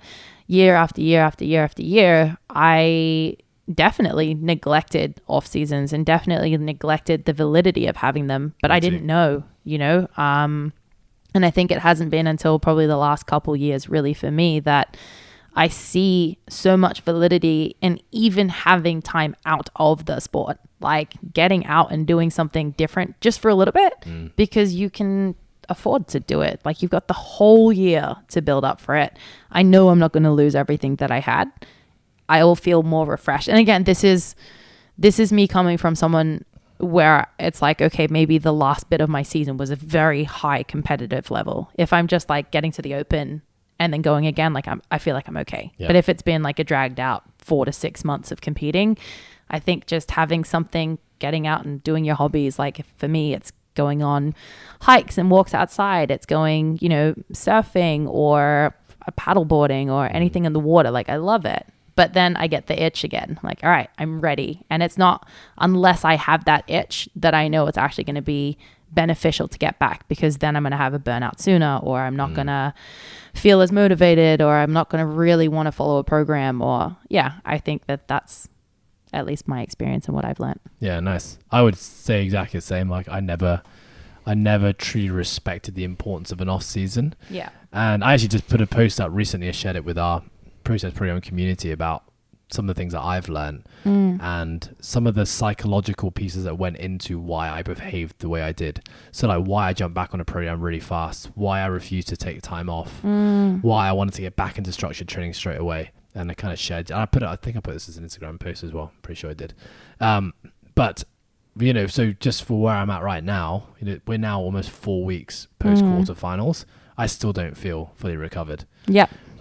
year after year after year after year, I definitely neglected off seasons and definitely neglected the validity of having them, but I didn't know, and I think it hasn't been until probably the last couple years really for me that I see so much validity in even having time out of the sport, like getting out and doing something different just for a little bit, because you can afford to do it. Like, you've got the whole year to build up for it. I know I'm not going to lose everything that I had. I will feel more refreshed. And again, this is me coming from someone where it's like, okay, maybe the last bit of my season was a very high competitive level. If I'm just like getting to the open and then going again, like I feel like I'm okay. But if it's been like a dragged out 4 to 6 months of competing, I think just having something, getting out and doing your hobbies, like for me, it's going on hikes and walks outside. It's going, surfing or paddleboarding or anything in the water. Like, I love it. But then I get the itch again. Like, all right, I'm ready. And it's not unless I have that itch that I know it's actually going to be beneficial to get back, because then I'm going to have a burnout sooner, or I'm not going to feel as motivated, or I'm not going to really want to follow a program. Or I think that's at least my experience and what I've learned. Yeah, nice. I would say exactly the same. Like, I never truly respected the importance of an off season. And I actually just put a post up recently. I shared it with our process program community about some of the things that I've learned and some of the psychological pieces that went into why I behaved the way I did. So like why I jumped back on a program really fast, why I refused to take time off, why I wanted to get back into structured training straight away. And I kind of shared, and I think I put this as an Instagram post as well. I'm pretty sure I did. But so just for where I'm at right now, we're now almost 4 weeks post quarterfinals. I still don't feel fully recovered.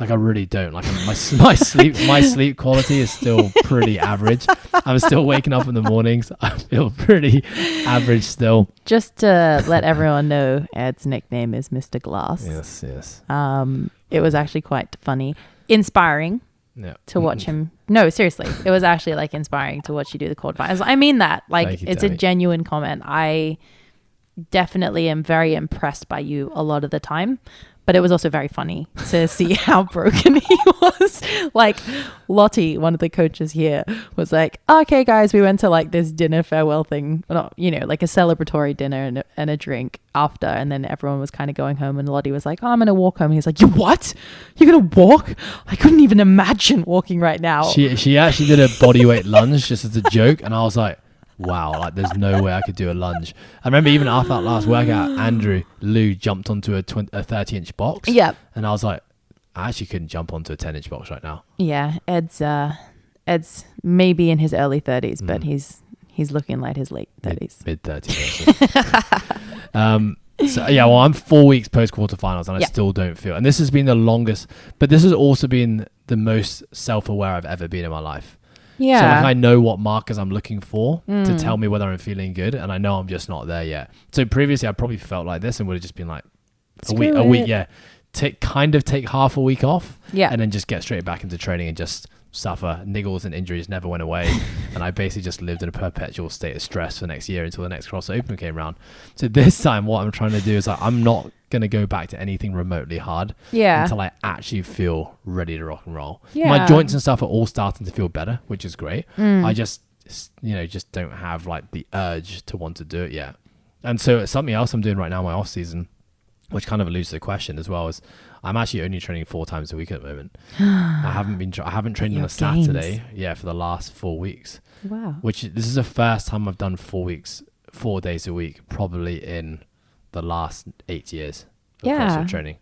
Like, I really don't. Like, my sleep quality is still pretty average. I'm still waking up in the mornings. I feel pretty average still. Just to let everyone know, Ed's nickname is Mr. Glass. Yes. It was actually quite funny, inspiring to watch him no, seriously, it was actually like inspiring to watch you do the quarterfinals. I mean that, like, Thank you, it's Tammy. a genuine comment. I definitely am very impressed by you a lot of the time, but it was also very funny to see how broken he was. Like, Lottie, one of the coaches here, was like, okay guys, we went to like this dinner farewell thing, not, you know, like a celebratory dinner and a drink after, and then everyone was kind of going home, and Lottie was like, oh, I'm gonna walk home. And he's like, you what? You're gonna walk? I couldn't even imagine walking right now. She actually did a bodyweight lunge just as a joke, and I was like, wow, like there's no way I could do a lunge. I remember even after that last workout, Andrew Lou jumped onto a 30-inch box. Yep. And I was like, I actually couldn't jump onto a 10-inch box right now. Yeah, Ed's maybe in his early 30s, but he's looking like his late 30s. Mid 30s. So yeah, well, I'm 4 weeks post quarterfinals, and I still don't feel. And this has been the longest, but this has also been the most self-aware I've ever been in my life. Yeah. So like I know what markers I'm looking for to tell me whether I'm feeling good, and I know I'm just not there yet. So previously I probably felt like this and would have just been like a week, yeah. Take half a week off, and then just get straight back into training and just suffer. Niggles and injuries never went away, and I basically just lived in a perpetual state of stress for next year until the next CrossFit Open came around. So this time what I'm trying to do is like, I'm not going to go back to anything remotely hard until I actually feel ready to rock and roll. My joints and stuff are all starting to feel better, which is great. I just don't have like the urge to want to do it yet. And so something else I'm doing right now in my off season, which kind of alludes to the question as well, is I'm actually only training 4 times a week at the moment. I haven't trained on a Saturday for the last 4 weeks. Wow. This is the first time I've done 4 days a week, probably in the last 8 years of CrossFit training.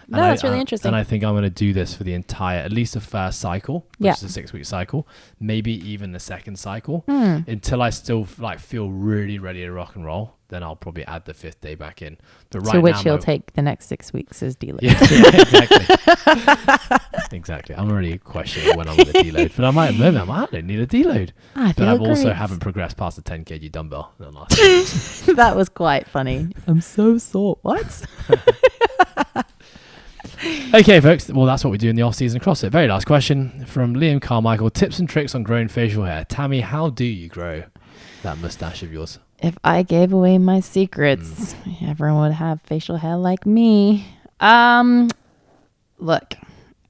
No, that's really interesting. And I think I'm going to do this for the entire, at least the first cycle, which is a 6-week cycle, maybe even the second cycle, until I still like feel really ready to rock and roll. Then I'll probably add the 5th day back in. But to which you'll take the next 6 weeks as deload. Yeah, exactly. Exactly. I'm already questioning when I'm going to deload. But I'm like, I don't need a deload. But I also haven't progressed past the 10 kg dumbbell in the last 2 weeks. That was quite funny. I'm so sore. What? Okay, folks. Well, that's what we do in the off-season CrossFit. Very last question from Liam Carmichael. Tips and tricks on growing facial hair. Tammy, how do you grow that mustache of yours? If I gave away my secrets, everyone would have facial hair like me. Look,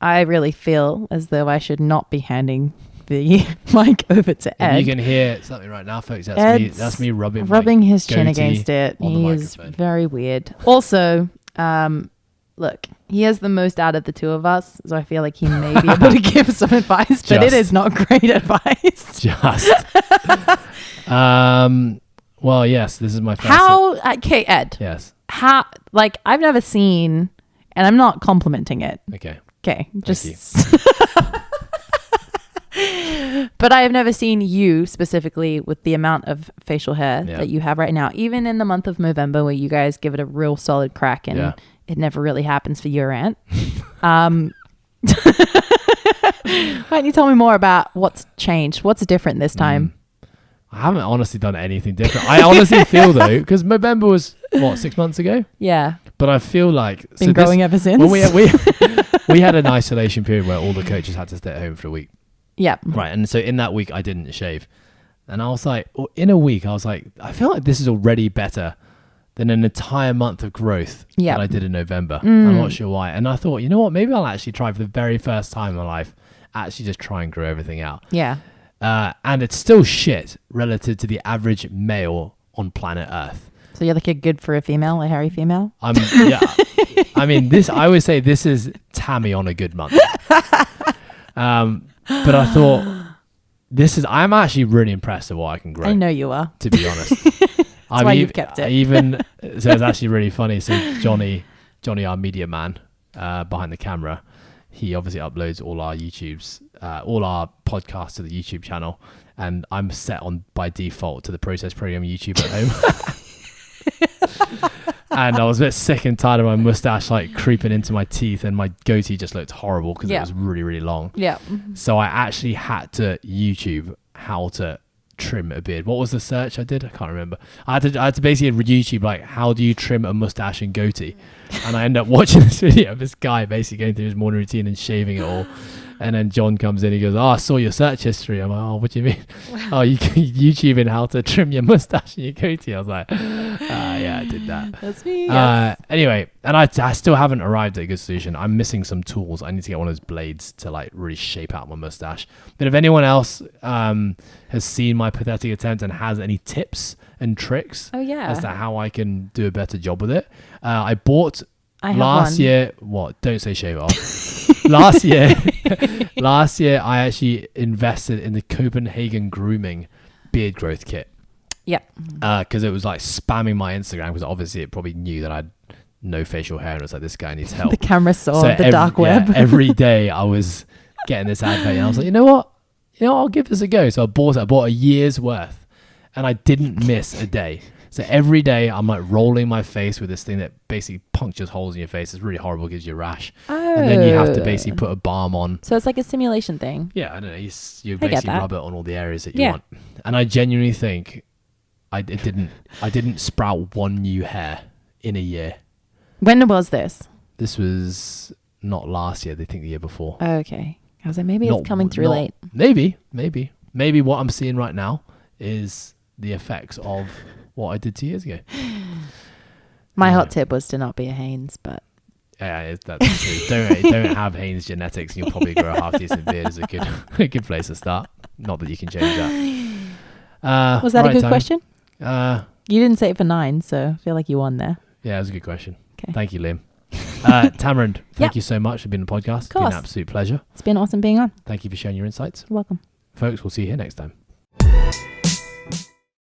I really feel as though I should not be handing the mic over to Ed. You can hear something right now, folks. That's me rubbing his chin against it. He is very weird. Also, look, he has the most out of the two of us, so I feel like he may be able to give some advice, but it is not great advice. Well, yes, this is my first. Okay, Ed. Yes. How? Like, I've never seen, and I'm not complimenting it. Okay. Just. But I have never seen you specifically with the amount of facial hair that you have right now, even in the month of November, where you guys give it a real solid crack, and it never really happens for your aunt. Why don't you tell me more about what's changed? What's different this time? I haven't honestly done anything different. I honestly feel though, because November was 6 months ago. Yeah. But I feel like been growing ever since. When we had an isolation period where all the coaches had to stay at home for a week. Yeah. Right. And so in that week, I didn't shave, and I was like, in a week, I was like, I feel like this is already better than an entire month of growth that I did in November. I'm not sure why. And I thought, you know what? Maybe I'll actually try for the very first time in my life, actually just try and grow everything out. Yeah. And it's still shit relative to the average male on planet Earth. So you're like a good for a female, a hairy female? I mean, I always say this is Tammy on a good month. But I thought I'm actually really impressed at what I can grow. I know you are. To be honest. That's why you've kept it. So it's actually really funny. So Johnny, our media man, behind the camera, he obviously uploads all our podcasts to the YouTube channel, and I'm set on by default to the Process Program YouTube at home. And I was a bit sick and tired of my mustache like creeping into my teeth, and my goatee just looked horrible because it was really, really long. Yeah. So I actually had to YouTube how to trim a beard. What was the search I did? I can't remember. I had to basically YouTube like, how do you trim a mustache and goatee? And I ended up watching this video of this guy basically going through his morning routine and shaving it all. And then John comes in, he goes, "Oh, I saw your search history." I'm like, "Oh, what do you mean?" "Oh, you YouTubing how to trim your mustache and your goatee." I was like, "Yeah, I did that." That's me. Yes. Anyway, and I still haven't arrived at a good solution. I'm missing some tools. I need to get one of those blades to like really shape out my mustache. But if anyone else has seen my pathetic attempt and has any tips and tricks as to how I can do a better job with it, I bought last year. What? Don't say shave off. Last year, I actually invested in the Copenhagen Grooming beard growth kit. Yeah. Because it was like spamming my Instagram, because obviously it probably knew that I had no facial hair, and it was like, this guy needs help. The camera saw the dark web. Yeah, every day I was getting this advert, and I was like, you know what? I'll give this a go. So I bought a year's worth, and I didn't miss a day. So every day I'm like rolling my face with this thing that basically punctures holes in your face. It's really horrible, gives you a rash. Oh. And then you have to basically put a balm on. So it's like a simulation thing. Yeah, I don't know. You basically rub it on all the areas that you want. And I genuinely think I didn't sprout one new hair in a year. When was this? This was not last year. They think the year before. Oh, okay. I was like, maybe it's coming through late. Maybe what I'm seeing right now is the effects of what I did 2 years ago. My hot tip was to not be a Haynes, but yeah, that's true. Don't have Haynes genetics, and you'll probably grow a half decent beard. Is a good place to start. Not that you can change that. Was that a good question? You didn't say it for 9, so I feel like you won there. Yeah, it was a good question. Okay. Thank you, Liam. Tamarind, thank you so much for being on the podcast. It's been an absolute pleasure. It's been awesome being on. Thank you for sharing your insights. You're welcome. Folks, we'll see you here next time.